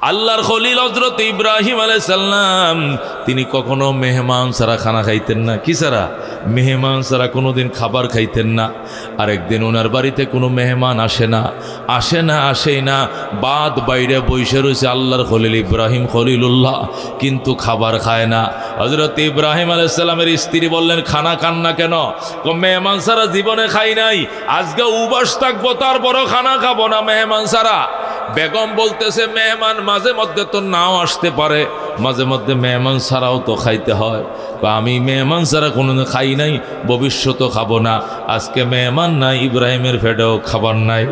আল্লাহর খলিল হযরত ইব্রাহিম আলাইহিস সালাম তিনি কখনো মেহমান ছাড়া খানা খাইতেন না। কি ছাড়া? মেহমান ছাড়া কোনোদিন খাবার খাইতেন না। আরেকদিন ওনার বাড়িতে কোনো মেহমান আসেই না, বাদ বাইরে বসে রয়েছে আল্লাহর খলিল ইব্রাহিম খলিলুল্লাহ, কিন্তু খাবার খায় না। হযরত ইব্রাহিম আলাইহিস সালামের স্ত্রী বললেন, খানা খান না কেন? মেহমান ছাড়া জীবনে খাই নাই, আজকে উপাস থাকবো, তারপরও খানা খাবো না মেহমান ছাড়া। বেগম বলতেছে, মেহমান মাঝে মধ্যে তো নাও আসতে পারে, মাঝে মধ্যে মেহমান ছাড়াও তো খাইতে হয়। আমি মেহমান ছাড়া কোনোদিন খাই নাই, ভবিষ্যতও খাবো না। আজকে মেহমান নাই, ইব্রাহিমের পেটেও খাবার নাই।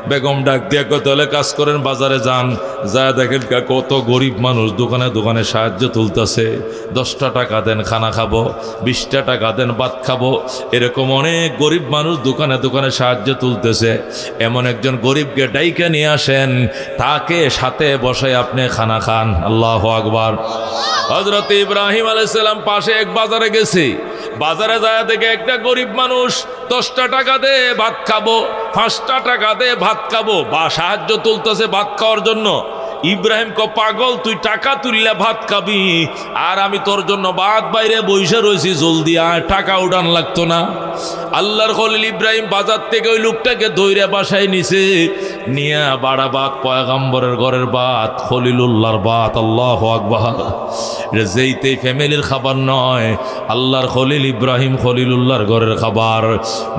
বেগম ডাক দিয়ে তাহলে কাজ করেন, বাজারে যান, যা দেখেন কত গরিব মানুষ দোকানে দোকানে সাহায্য তুলতেছে। 10টা টাকা দেন খানা খাবো, 20টা টাকা দেন ভাত খাবো। এরকম অনেক গরিব মানুষ দোকানে দোকানে সাহায্য তুলতেছে। এমন একজন গরিবকে ডাইকা নিয়ে আসেন, তাকে সাথে বসে আপনি খানা খান। আল্লাহু আকবার। হযরত ইব্রাহিম আলাইহিস সালাম পাশে এক বাজারে গেছে, বাজারে যায় দেখে একটা গরিব মানুষ 10টা টাকা দে ভাত খাবো, 5টা টাকা দে ভাত খাবো, বা সাহায্য তুলতেছে ভাত খাওয়ার জন্য। ইব্রাহিম পাগল, তুই টাকা তুললে ভাত খাবি, আর আমি তোর জন্য ভাত বাইরে বসে রয়েছি, জলদি আয়, টাকা উঠান লাগতো না। আল্লাহর খলিল ইব্রাহিম বাজার থেকে ওই লোকটাকে ধইরা বাসায় নিছে, নিয়ে বাড়া ভাত, পয়গম্বরের ঘরের ভাত, খলিলুল্লাহর ভাত। আল্লাহু আকবার। এটা যেইতেই ফ্যামিলির খাবার নয়, আল্লাহর খলিল ইব্রাহিম খলিলুল্লাহর ঘরের খাবার।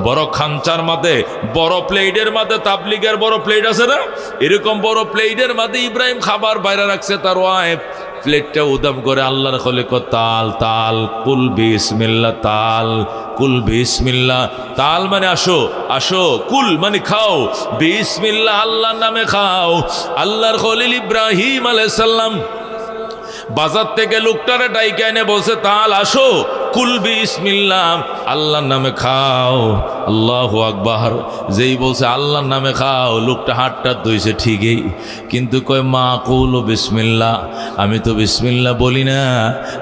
বড় খাঞ্চার মাঝে, বড় প্লেটের মাঝে, তাবলিগের বড় প্লেট আছে না, এরকম বড় প্লেটের মাঝে ইব্রাহিম খাবার বাইরে রাখছে। তার ওয়াইফ প্লেটটা উদাম করে আল্লাহর খলিল তাল তাল কুল বিসমিল্লাহ, তাল কুল বিসমিল্লাহ। তাল মানে আসো, আসো, কুল মানে খাও, বিসমিল্লাহ আল্লাহর নামে খাও। আল্লাহর খলিল ইব্রাহিম আলাইহিস সালাম বাজার থেকে লোকটারে ডাইকা এনে বলছে, তাল আসো, কুল বিসমিল্লাহ আল্লাহর নামে খাও। আল্লাহু আকবার। যেই বলছে আল্লাহর নামে খাও, লোকটা হাতটা ধুইছে ঠিকই, কিন্তু কয় মা কুলু বিসমিল্লাহ, আমি তো বিসমিল্লাহ বলি না,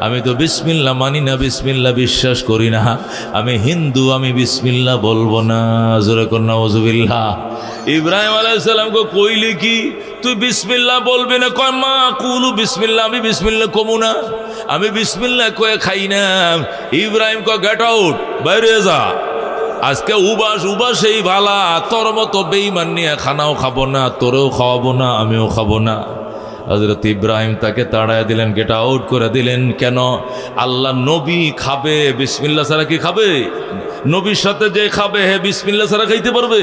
আমি তো বিসমিল্লাহ মানি না, বিসমিল্লাহ বিশ্বাস করি না, আমি হিন্দু, আমি বিসমিল্লাহ বলবো না। জোরে কর নাউজুবিল্লাহ। ইব্রাহিম আলাইহিস সালাম কইলি কি তুই বিসমিল্লাহ বলবি না? কয় মা কুলু বিসমিল্লাহ, আমি বিসমিল্লাহ কমু না, আমি বিসমিল্লাহ কয়ে খাই না। ইব্রাহিম কয় গেট আউট, বাইরে যা, আজকে উবাসেই ভালা, তোর মতো বেঈমান নিয়ে খানাও খাবো না, তোরেও খাওয়াবো না, আমিও খাবো না। হযরত ইব্রাহিম তাকে তাড়ায় দিলেন, গেট আউট করে দিলেন। কেন? আল্লাহ নবী খাবে বিসমিল্লাহ ছাড়া কি খাবে? নবীর সাথে যে খাবে হে বিসমিল্লাহ ছাড়া খাইতে পারবে?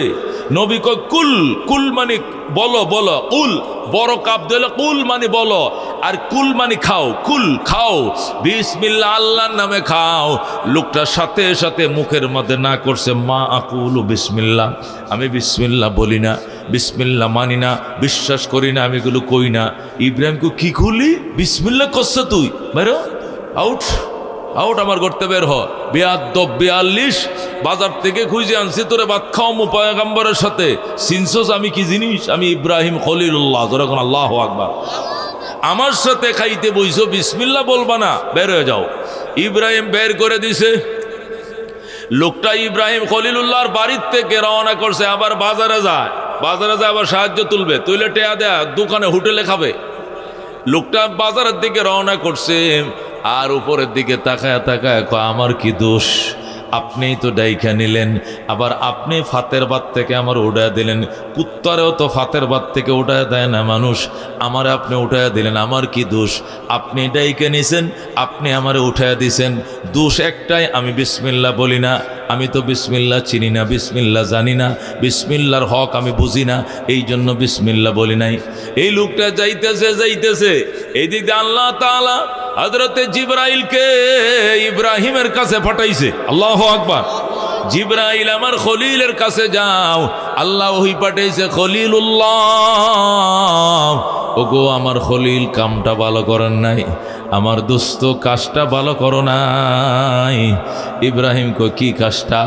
নবী কয় কুল, কুল মানে বলো, বলো, কুল, বড় কাপ দিলে কুল মানে বলো, আর কুল মানে খাও, কুল খাও, বিসমিল্লাহ আল্লাহর নামে খাও। লোকটার সাথে সাথে মুখের মধ্যে না করছে মা আকুলু বিসমিল্লাহ, আমি বিসমিল্লাহ বলি না, বিসমিল্লাহ মানি না, বিশ্বাস করি না, আমি এগুলো কই না। ইব্রাহিমকে কি খুলি বিসমিল্লাহ করছে তুই, বেরো আউট, আউট, আমার করতে বের হ। বেয়াদব 42 বাজার থেকে খুঁজে আনছি তোরে ভাত খাওয়ামু পয়গম্বরের সাথে, চিনছস আমি কি জিনিস? আমি ইব্রাহিম খলিলুল্লাহ। যখন আল্লাহু আকবার। আমার সাথে খাইতে বইছো, বিসমিল্লাহ বলবা না, বের হয়ে যাও। ইব্রাহিম বের করে দিছে। লোকটা ইব্রাহিম খলিলুল্লাহর বাড়ির থেকে রওনা করছে, আবার বাজারে যায়, বাজারে যায় আবার সাহায্য তুলবে, তুইলে টেয়া দেয়া দোকানে হোটেলে খাবে। লোকটা বাজারের দিকে রওনা করছে, আর উপরের দিকে তাকায় তাকায় আমার কি দোষ? আপনিই তো ডাইখা নিলেন, আবার আপনি ফাতের ভাত থেকে আমার উঠায় দিলেন। কুত্তারেও তো ফাতের ভাত থেকে উঠায় দেয় না মানুষ, আমারে আপনি উঠায় দিলেন, আমার কি দোষ? আপনি ডাইখা নিছেন, আপনি আমারে উঠায় দিছেন। দোষ একটাই, আমি বিসমিল্লাহ বলি না, আমি তো বিসমিল্লাহ চিনি না, বিসমিল্লাহ জানি না, বিসমিল্লাহর হক আমি বুঝি না, এই জন্য বিসমিল্লাহ বলি নাই। এই লোকটা যাইতেছে এইদিক দিয়ে আল্লাহ তাআলা হযরতে জিবরাইলকে ইব্রাহিমের কাছে পাঠাইছে। আল্লাহু আকবার। জিবরাইল আমার খলিলের কাছে যাও, আল্লাহ ওহি পাঠাইছে খলিলুল্লাহ। ওগো আমার খলিল কামটা ভালো করেন নাই, আমার দোস্ত কাজটা ভালো করো নাই। ইব্রাহিম কই কি কাজটা?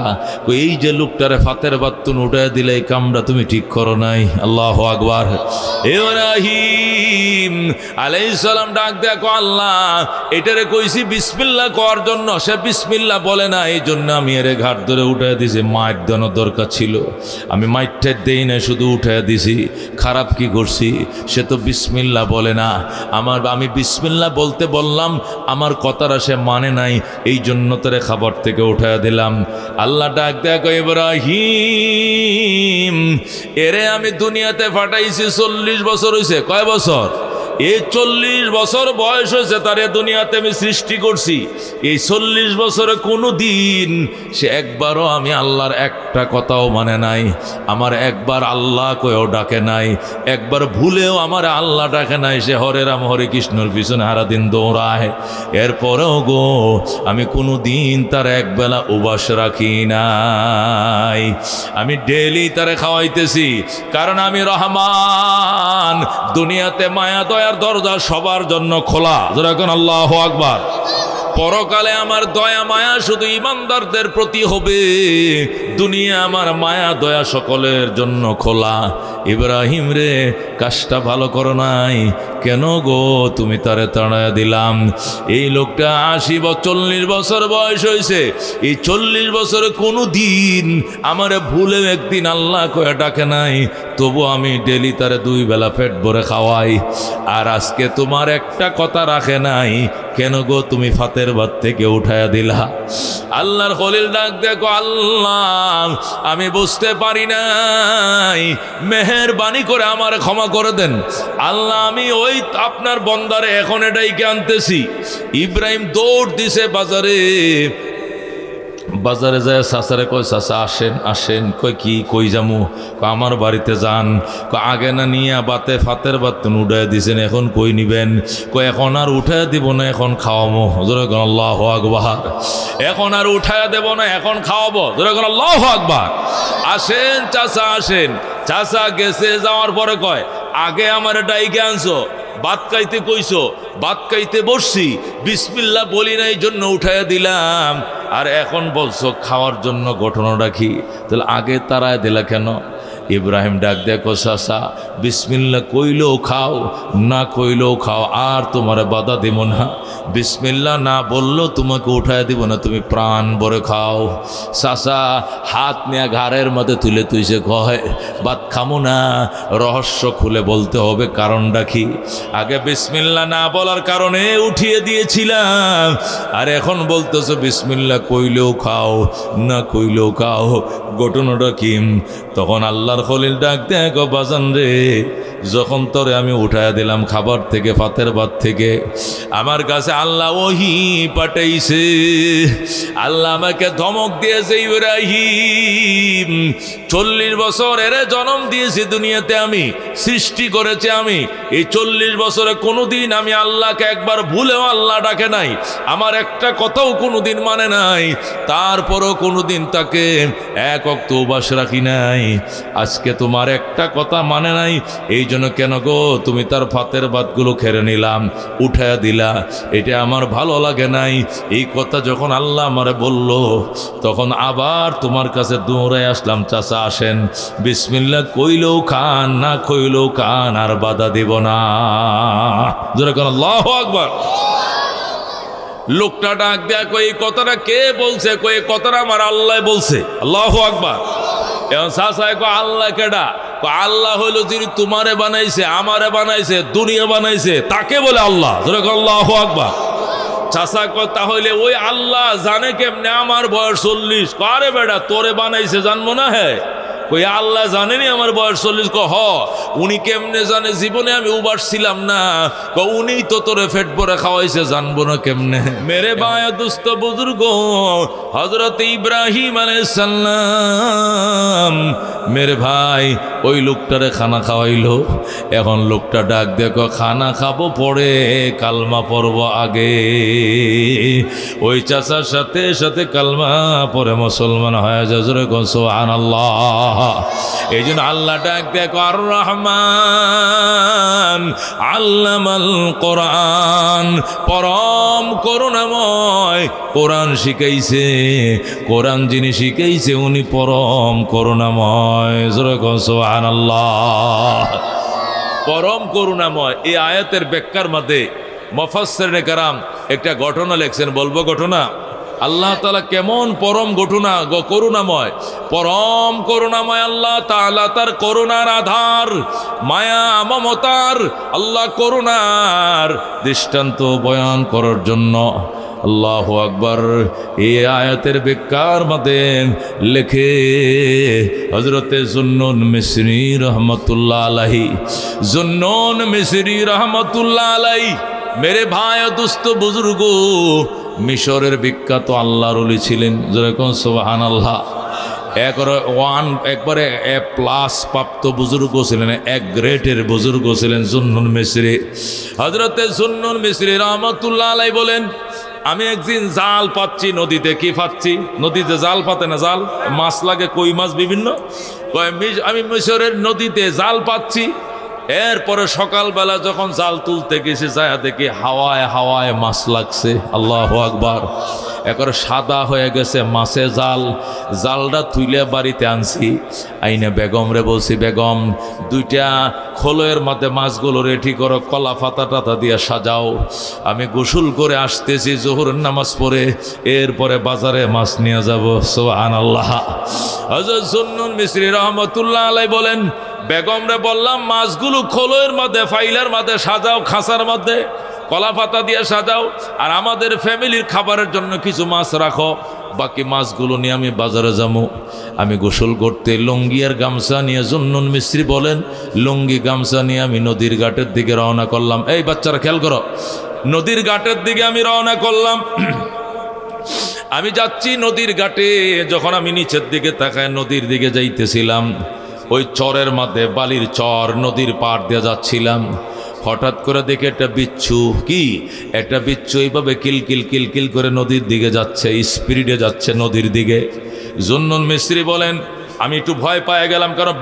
কই এই যে লোকটারে ফাতের বাত্তুন উঠায় দিলে এই কামটা তুমি ঠিক করো নাই। আল্লাহু আকবার। ইব্রাহিম আলাইহিস সালাম ডাক দেখো, আল্লাহ এটারে কইছি বিসমিল্লাহ করার জন্য, সে বিসমিল্লাহ বলে না, এই জন্য আমি এর ঘাট ধরে উঠায় দিয়েছি। মায়ের দেওয়ার দরকার ছিল, আমি মাইটটা দেই না, শুধু উঠে দিছি। খারাপ কি করছি? সে তো বিসমিল্লাহ বলে না। আমি বিসমিল্লাহ বলতে বললাম, আমার কথাটা সে মানে নাই, এই জন্য তোরে খাবার থেকে উঠে দিলাম। আল্লাহ ডাক দেখো, ইব্রাহিম এরে আমি দুনিয়াতে পাঠাইছি 40 বছর হয়েছে। কয় বছর? এই 40 বছর বয়স হয়েছে তারে দুনিয়াতে আমি সৃষ্টি করছি। এই 40 বছরে কোনো দিন সে একবারও আমি আল্লাহর একটা কথাও মানে নাই, আমার একবার আল্লাহ কয়েও ডাকে নাই, একবার ভুলেও আমার আল্লাহ ডাকে নাই। সে হরে রাম হরে কৃষ্ণর পিছনে সারাদিন দৌড়ায়। এরপরেও গো আমি কোনো দিন তার একবেলা উপাস রাখি নাই। আমি ডেলি তারে খাওয়াইতেছি, কারণ আমি রহমান। দুনিয়াতে মায়া দয়ার দরজা সবার জন্য খোলা। যেরকম আল্লাহু আকবার। পরকালে আমার দয়া মায়া শুধু ইমানদারদের প্রতি হবে, দুনিয়া আমার মায়া দয়া সকলের জন্য খোলা। ইব্রাহিম রে, কাজটা ভালো করো নাই কেন গো? তুমি তারে তাড়ায়া দিলাম। এই লোকটা 40 বছর বয়স হয়েছে। এই 40 বছরে কোনো দিন আমারে ভুলে একদিন আল্লাহ কয়ে ডাকে নাই, তবু আমি ডেলি তারে 2 বেলা পেট ভরে খাওয়াই। আর আজকে তোমার একটা কথা রাখে নাই কেন গো? তুমি ফাতের ভাত থেকে উঠায়া দিলা। আল্লাহর খলিল ডাক দেখো, আল্লাহ আমি বুঝতে পারি নাই, মেহেরবানি করে আমার ক্ষমা করে দেন। আল্লাহ আমি ওই আপনার বন্দারে এখন এটাই আনতেছি। ইব্রাহিম দৌড় দিছে বাজারে যায় চাচারে কয়, চাচা আসেন আসেন। কই কি? কই যামু? আমার বাড়িতে যান। আগে না নিয়ে বাতে ফাতের বাত উঠায় দিছেন, এখন কই নিবেন? কই এখন আর উঠায় দিব না, এখন খাওয়াবো। যেরকম আল্লাহু আকবার। এখন আর উঠায় দেব না, এখন খাওয়াবো। যেরকম আল্লাহু আকবার। আসেন চাচা আসেন। চাচা গেছে, যাওয়ার পরে কয়, আগে আমার ডাইকে আনছো, ভাত খাইতে কইছো, ভাত খাইতে বসছি, বিসমিল্লাহ বলি নাই জন্য উঠাইয়া দিলাম, আর এখন বলছো খাওয়ার জন্য। ঘটনাটা কি? তাহলে আগে তারায় দিলা কেন? ইব্রাহিম ডাক দেখো, চাচা বিসমিল্লাহ কইলেও খাও, না কইলেও খাও, আর তোমার বাধা দেব না। বিসমিল্লাহ না বললেও তোমাকে উঠায় দিব না, তুমি প্রাণ ভরে খাও। চাচা হাত নিয়ে ঘাড়ের মধ্যে তুলে তুইছে, কয় ভাত খামো না। রহস্য খুলে বলতে হবে, কারণটা কি? আগে বিসমিল্লাহ না বলার কারণে উঠিয়ে দিয়েছিলাম, আর এখন বলতেছো বিসমিল্লাহ কইলেও খাও, না কইলেও খাও। ঘটনাটা কি? তখন আল্লাহর খলিল ডাক দেখো, বাজান রে, যখন তোরে আমি উঠায়া দিলাম খাবার থেকে, ফাতের ভাত থেকে, আমার কাছে আল্লাহ ওহী পাঠাইছে। আল্লাহ আমাকে ধমক দিয়েছে, ইব্রাহিম 40 বছর এর জন্ম দিয়েছি দুনিয়াতে, আমি সৃষ্টি করেছি আমি। এই 40 বছরে কোনোদিন আমি আল্লাহকে একবার ভুলেও আল্লাহ ডাকে নাই, আমার একটা কথাও কোনোদিন মানে নাই, তারপরও কোনোদিন তাকে এক ওয়াক্ত উপবাস রাখি নাই। আজকে তোমার একটা কথা মানে নাই, এই জন্য কেন গো তুমি তার ফাতের ভাতগুলো খেয়ে নিলাম, উঠায়া দিলা, এটা আমার ভালো লাগে নাই। এই কথা যখন আল্লাহ আমারে বলল, তখন আবার তোমার কাছে দৌড়াই আসলাম। চাচা আসেন, বিসমিল্লাহ কইলেও খান, না কইলেও খান, আর বাধা দিব না। যেরকম আল্লাহু আকবার। লোকটা ডাক দেয়া, কই এই কথাটা কে বলছে? কই এই কথাটা আমার আল্লাহ বলছে। আল্লাহু আকবার। এখন চাচায় কয়, আল্লাহ কেডা? আল্লাহ হইল যিনি তোমারে বানাইছে, আমারে বানাইছে, দুনিয়া বানাইছে, তাকে বলে আল্লাহ। যেরকম আল্লাহু আকবার। চাচা কয়, তাহলে ওই আল্লাহ জানে কেমনে আমার বয়স 40? আরে বেটা, তোরে বানাইছে জানবো না? হ্যাঁ, ওই আল্লাহ জানেনি আমার বয়স 40? হ, উনি কেমনে জানে? জীবনে আমি উবাস ছিলাম না। উনি তো তোরে পেট ভরে খাওয়াইছে, জানবো না কেমনে? মেরে বায়া দুস্থ বুজুর্গ হযরত ইব্রাহিম আলাইহিস সালাম, মেরে ভাই, ওই লোকটারে খানা খাওয়াইলো। এখন লোকটা ডাক দেখো, খানা খাবো পরে, কালমা পড়ব আগে। ওই চাচার সাথে সাথে কালমা পরে মুসলমান হয়ে যায়। জোরে কোন সুবহানাল্লাহ। এই জন্য আল্লাহ ডাক দেখো, আর রহমান আল্লামাল কোরআন, পরম করুণাময়, কোরআন শিখাইছে। কোরআন যিনি শিখাইছে উনি পরম করুণাময়। জোরে কোন সুবহানাল্লাহ। পরম করুণাময়। এই আয়াতের ব্যাখ্যার মধ্যে মুফাসসিরিনে কেরাম একটা ঘটনা লেখছেন, বলবো ঘটনা? আল্লাহ তাআলা কেমন পরম করুণাময়, পরম করুণাময় আল্লাহ তাআলা, তার করুণার আধার, মায়া মমতার আল্লাহ করুণার দৃষ্টান্ত বয়ান করার জন্য আল্লাহু আকবার এই আয়াতের ব্যাখ্যার মধ্যে লেখে হযরতে জুন্নুন মিসরি রহমতুল্লাহ আলাইহি, জুন্নুন মিসরি রহমতুল্লাহ আলাইহি, মেরে ভাই ও দোস্ত বুজুর্গ, মিশরের বিখ্যাত আল্লাহর ওলি ছিলেন। যেরকম সুবহানাল্লাহ। একবারে এ প্লাস প্রাপ্ত বুজুর্গ ছিলেন, এক গ্রেটের বুজুর্গ ছিলেন জুন্নুন মিসরি। হযরতে জুন্নুন মিসরি রহমতুল্লাহ আলাইহি বলেন, আমি একদিন জাল পাচ্ছি নদীতে। কি পাচ্ছি? নদীতে জাল পাতে না, জাল মাছ লাগে, কই মাছ বিভিন্ন। আমি মিশরের নদীতে জাল পাচ্ছি। এরপরে সকালবেলা যখন জাল তুলতে গেছে, যায় দেখি হাওয়ায় হাওয়ায় মাছ লাগছে। আল্লাহু আকবার। একবারে সাদা হয়ে গেছে মাছে জালটা তুলে বাড়িতে আনছি। আইনে বেগম রে বলছি, বেগম দুইটা খোলের মধ্যে মাছগুলো রেডি করো, কলা পাতা টাতা দিয়ে সাজাও। আমি গোসল করে আসতেছি জোহরের নামাজ পড়ে, এরপরে বাজারে মাছ নিয়ে যাব। সুবহানাল্লাহ। হযরত জুন্নুন মিসরি রহমতুল্লাহ আলাইহি বলেন, বেগম রে বললাম মাছগুলো খোলের মধ্যে, ফাইলার মধ্যে সাজাও, খাঁচার মধ্যে কলা পাতা দিয়ে সাজাও, আর আমাদের ফ্যামিলির খাবারের জন্য কিছু মাছ রাখো, বাকি মাছগুলো নিয়ে আমি বাজারে যাবো। আমি গোসল করতে লুঙ্গি আর গামছা নিয়ে, জুন্নুন মিসরি বলেন, লুঙ্গি গামছা নিয়ে আমি নদীর ঘাটের দিকে রওনা করলাম। এই বাচ্চারা খেয়াল করো, নদীর ঘাটের দিকে আমি রওনা করলাম। আমি যাচ্ছি নদীর ঘাটে। যখন আমি নিচের দিকে তাকায় নদীর দিকে যাইতেছিলাম, ওই চরের মধ্যে, বালির চর, নদীর পাড় দিয়ে যাচ্ছিলাম। হঠাৎ করে দেখে একটা বিচ্ছু, একটা বিচ্ছু এইভাবে কিলকিল কিলকিল করে নদীর দিকে যাচ্ছে, স্পিডে যাচ্ছে নদীর দিকে। জুন্নুন মিসরি বলেন, আমি একটু ভয় পেয়ে গেলাম, কারণ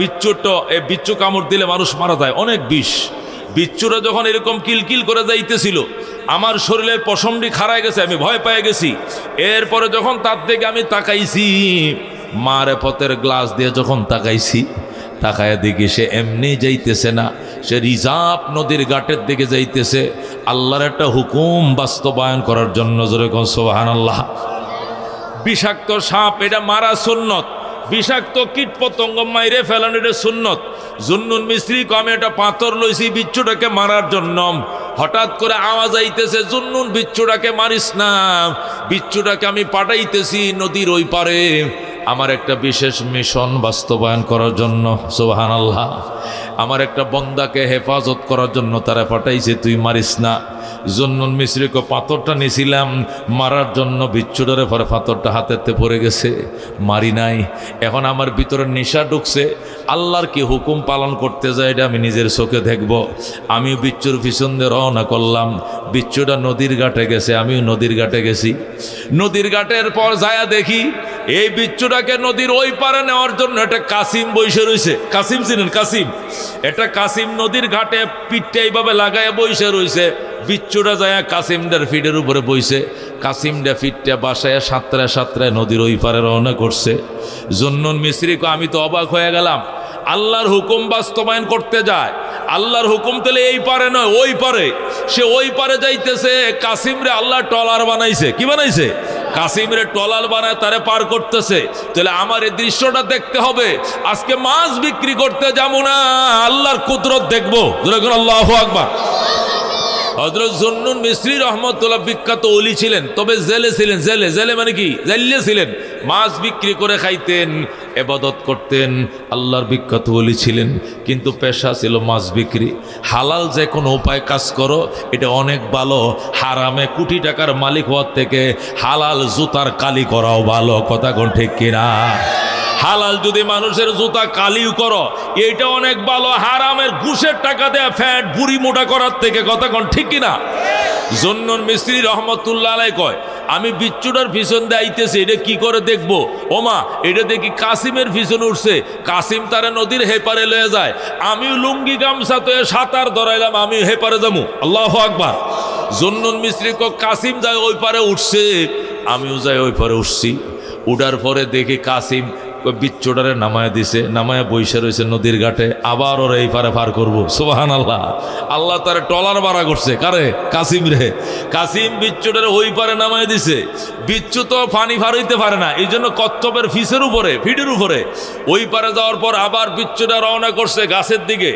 বিচ্ছু কামড় দিলে মানুষ মারা যায়, অনেক বিষ। বিচ্ছুরা যখন এরকম কিলকিল করে যাইতেছিল, আমার শরীরের পশমটি খাড়ায় গেছে, আমি ভয় পেয়ে গেছি। এরপরে যখন তার দিকে আমি তাকাইছি, মারে পথের গ্লাস দিয়ে যখন তাকাইছি, তাকায় দেখি সে এমনি যাইতেছে না, সে রিজার্ভ নদীর ঘাটের দিকে যাইতেছে আল্লাহর একটা হুকুম বাস্তবায়ন করার জন্য। যেরকম সুবহানাল্লাহ। বিষাক্ত সাপ এটা মারা সুন্নত, বিষাক্ত কীট পতঙ্গ মাইরে ফেলানো এটা সুন্নত। জুন্নুন মিসরি আমি একটা পাথর লইছি বিচ্ছুটাকে মারার জন্য। হঠাৎ করে আওয়াজ আইতেছে, জুন্নুন বিচ্ছুটাকে মারিস না, বিচ্ছুটাকে আমি পাঠাইতেছি নদীর ওই পারে আমার একটা বিশেষ মিশন বাস্তবায়ন করার জন্য। সুবহানাল্লাহ। আমার একটা বন্দাকে হেফাজত করার জন্য তারা পাঠাইছে, তুই মারিস না। জুন্নুন মিসরিকে পাথরটা নিয়েছিলাম মারার জন্য, বিচ্ছুটারে পরে পাথরটা হাতেতে পড়ে গেছে, মারি নাই। এখন আমার ভিতরে নেশা ঢুকছে, আল্লাহর কি হুকুম পালন করতে যায় এটা আমি নিজের চোখে দেখব। আমি বিচ্ছুর পিছন দিয়ে রওনা করলাম। বিচ্ছুটা নদীর ঘাটে গেছে, আমিও নদীর ঘাটে গেছি। নদীর ঘাটের পর যায়া দেখি এই বিচ্ছুটাকে নদীর ওই পারে নেওয়ার জন্য একটা কাসিম বসে রয়েছে। কাসিম চিনেন? কাসিম, এটা কাসিম নদীর ঘাটে পিঠটা এইভাবে লাগায় বসে রয়েছে। বিচ্ছুটা যায় কাসিমটার ফিটের উপরে বইছে, কাসিমটা ফিটটা বাসায় সাঁতরায় সাঁতরায় নদীর ওই পারে রওনা করছে। জুন্নুন মিসরিকে আমি তো অবাক হয়ে গেলাম, আল্লাহর হুকুম বাস্তবায়ন করতে যায়, আল্লাহর হুকুম তাহলে এই পারে নয় ওই পারে, সে ওই পারে যাইতেছে। কাসিমরে আল্লাহ টলার বানাইছে। কি বানাইছে? কাসিমরে টলার বানায় তারে পার করতেছে। তাহলে আমার এই দৃশ্যটা দেখতে হবে। আজকে মাছ বিক্রি করতে যাবো না, আল্লাহর কুদরত দেখবো। আল্লাহু আকবার। হযরত জুন্নুন মিসরি রহমতুল্লাহ বিখ্যাত ওলি ছিলেন, তবে জেলে ছিলেন। জেলে মানে কি? জেলে ছিলেন। মাছ বিক্রি করে খাইতেন, ইবাদত করতেন, আল্লাহর বিখ্যাত ওলি ছিলেন, কিন্তু পেশা ছিল মাছ বিক্রি। হালাল যে কোনো উপায় কাজ করো, এটা অনেক ভালো। হারামে কোটি টাকার মালিক হওয়ার থেকে হালাল জুতার কালি করাও ভালো। কথা কোন ঠিক কিনা? হালাল যদি মানুষের জুতা কালিও করো, এইটা অনেক ভালো হারামের ঘুষের টাকা দেয়া ফ্যাট বুড়ি মোটা করার থেকে। কথা কোন ঠিক কিনা? জুন্নুন মিসরি রহমতুল্লাহ আলাইহি কয়, আমি বিচ্ছুটার পিছন দিয়ে আইতেছি, এটা কি করে দেখবো? ওমা, এটা দেখি কাসিমের পিছনে উঠছে, কাসিম তারা নদীর হেপারে লয়ে যায়। আমিও লুঙ্গি গামছা তো সাঁতার ধরাইলাম, আমি হেপারে যাবো। আল্লাহু আকবার। জুন্নুন মিসরি কয়, কাসিম যায় ওই পারে উঠছে, আমিও যাই ওই পারে উঠছি। উঠার পরে দেখি কাসিম বিচ্ছুটারে নামায় দিছে, নামায় বইসে রয়েছে নদীর ঘাটে। আবার ওরা এই পারে পার করবো। সুবহানাল্লাহ। আল্লাহ তার টলার বাড়া করছে। কারে? কাসিম রে। কাসিম বিচ্ছুটারে ওই পারে নামায় দিছে। বিচ্ছু তো পানি পার হইতে পারে না, এই জন্য কচ্ছপের ফিসের উপরে, ফিডের উপরে ওই পারে যাওয়ার পর আবার বিচ্ছুটা রওনা করছে গাছের দিকে।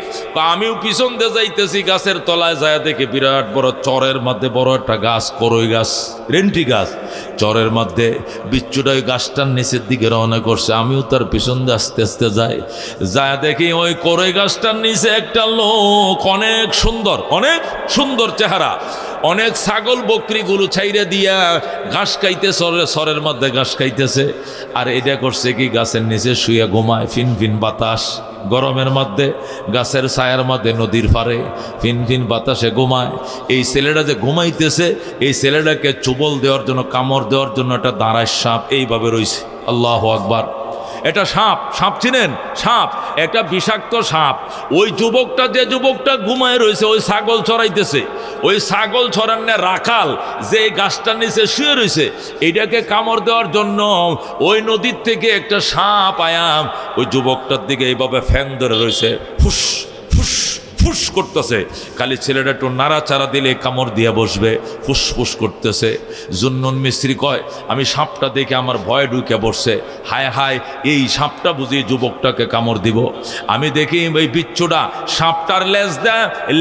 আমিও পিছন দিয়ে যাইতেছি, গাছের তলায় যায় দেখে বিরাট বড় চরের মধ্যে বড় একটা গাছ, করই গাছ, রেন্টি গাছ। চরের মধ্যে বিচ্ছুটা ওই গাছটার নিচের দিকে রওনা করছে। আমিও তার পিছন দিয়ে আস্তে আস্তে যাই, যায় দেখি ওই করই গাছটার নিচে একটা লোক, অনেক সুন্দর, অনেক সুন্দর চেহারা, অনেক ছাগল বকরিগুলো ছাইরে দিয়া ঘাস খাইতে, সরের মধ্যে ঘাস খাইতেছে। আর এটা করছে কি, গাছের নিচে শুয়ে ঘুমায়। ফিন ফিন বাতাস, গরমের মধ্যে গাছের ছায়ার মধ্যে নদীর পাড়ে ফিন ফিন বাতাসে ঘুমায়। এই ছেলেটা যে ঘুমাইতেছে, এই ছেলেটাকে চুবল দেওয়ার জন্য, কামড় দেওয়ার জন্য একটা দাঁড়ায় সাপ এইভাবে রয়েছে। আল্লাহু আকবার। এটা সাপ, সাপ চিনেন? সাপ, একটা বিষাক্ত সাপ। ওই যুবকটা, যে যুবকটা ঘুমায় রয়েছে, ওই ছাগল চড়াইতেছে, ওই ছাগল চড়ান্নে রাখাল যে গাছটার নিচে শুয়ে রয়েছে, এইটাকে কামড় দেওয়ার জন্য ওই নদীর থেকে একটা সাপ আয়াম ওই যুবকটার দিকে এইভাবে ফ্যান ধরে রয়েছে। ফুস ফুস ফুস করতেছে। খালি ছেলেটা একটু নাড়াচাড়া দিলে কামড় দিয়ে বসবে। ফুসফুস করতেছে। জুন্নুন মিস্ত্রি কয়, আমি সাপটা দেখে আমার ভয় ঢুকে বসছে। হায় হায়, এই সাপটা বুঝি যুবকটাকে কামড় দিব। আমি দেখি ওই বিচ্ছুটা সাপটার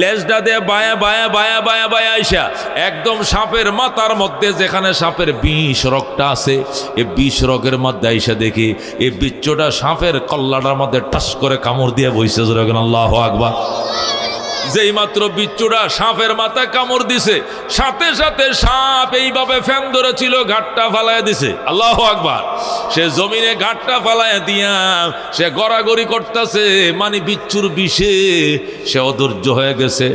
লেজটা দিয়ে বায়া বায়া বায়া বায়া বায়া আইসা একদম সাপের মাথার মধ্যে, যেখানে সাপের বিষ রগটা আছে, এই বিষ রগের মধ্যে আইসা দেখি এই বিচ্ছুটা সাপের কল্লাটার মধ্যে টাস করে কামড় দিয়ে বসে। আল্লাহু আকবার। যেই মাত্র বিচ্ছুটা সাপের মাথায় কামড় দিছে, সাথে সাথে সাপ এইভাবে ফ্যান ধরেছিল, ঘাটটা ফালাইয়া দিছে। আল্লাহু আকবার। সে জমিনে ঘাটটা ফালাইয়া দিয়া সে গড়াগড়ি করতেছে, মানে বিচ্ছুর বিষে সে অধৈর্য হয়ে গেছে।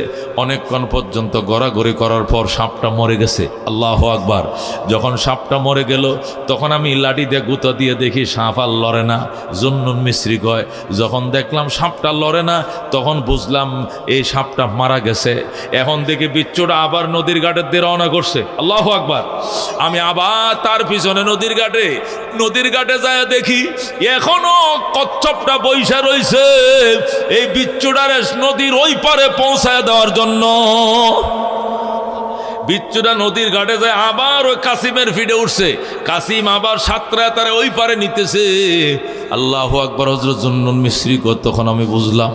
অনেকক্ষণ পর্যন্ত গড়াগড়ি করার পর সাপটা মরে গেছে। আল্লাহু আকবার। যখন সাপটা মরে গেল, তখন আমি লাঠি দিয়ে গুঁতো দিয়ে দেখি সাপ আর লড়ে না। জুন্নুন মিস্ত্রি কয়, যখন দেখলাম সাপটা লড়ে না, তখন বুঝলাম এই সাপটা মারা গেছে। এখন দেখি বিচ্ছুটা আবার নদীর ঘাটের দিয়ে রওনা করছে। আল্লাহু আকবার। আমি আবার তার পিছনে নদীর ঘাটে যায় দেখি এখনো কচ্ছপটা বইসা রইছে এই বিচ্ছুটারে নদীর ওই পারে পৌঁছায় দেওয়ার জন্য। বিচ্ছুটা নদীর ঘাটে যায়, আবার ওই কাসিমের ফিডে উঠছে। কাসিম আবার সাতরায় তারে ওই পারে নিতেছে। আল্লাহু আকবার। হযরত জুন্নুন মিস্ত্রি তখন আমি বুঝলাম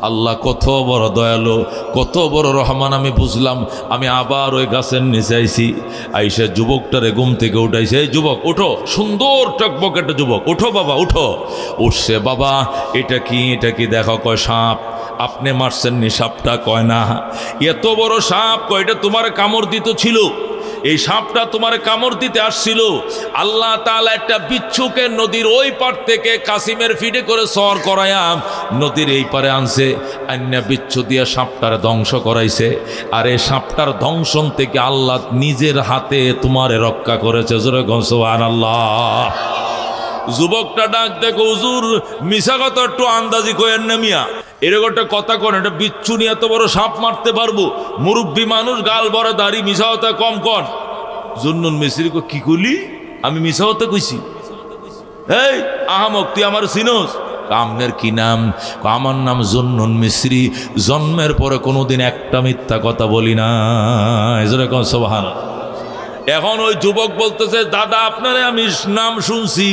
আল্লাহ কত বড় দয়ালু, কত বড় রহমান। আমি বুঝলাম। আমি আবার ওই গাছের নিচে আইছি। আইসা যুবকটারে ঘুম থেকে উঠাইছে। এই যুবক ওঠো, সুন্দর টকবক একটা যুবক, ওঠো বাবা ওঠো। উঠছে, বাবা এটা কি, এটা কি দেখো। কয় সাপ। আপনি মারছেন নি সাপটা? কয় না। এত বড় সাপ? কয় এটা তোমার কামড় দিত ছিল, এই সাপটা তোমার কামড় দিতে আসছিল। আল্লাহ তাআলা একটা বিচ্ছুকে নদীর ওই পার থেকে কাসিমের ফিডে করে সর করায়া নদীর এই পারে আনছে। আন্যা বিচ্ছু দিয়ে সাপটার ধ্বংস করাইছে। আর এই সাপটার ধ্বংসন থেকে আল্লাহ নিজের হাতে তোমারে রক্ষা করেছে। জোরে গো সুবহানাল্লাহ। যুবকটা ডাক দেখো, হুজুর মিশা কথা একটু আন্দাজি কয়েন না মিয়া, এরকম একটা কথা কন, এটা বিচ্ছু নিয়ে এত বড় সাপ মারতে পারবো? মুরব্বী মানুষ, গাল বড় দাড়ি, মিশা কথা কম কন। জুন্নুন মিস্ত্রি কি করলি? আমি মিশা কথা কইছি? এই আহামক, তুই আমার চিনোস? আপনার কি নাম? আমার নাম জুন্নুন মিস্ত্রি। জন্মের পরে কোনোদিন একটা মিথ্যা কথা বলি না। এরকম সুবহানাল্লাহ। এখন ওই যুবক বলতেছে, দাদা আপনারে আমি নাম শুনছি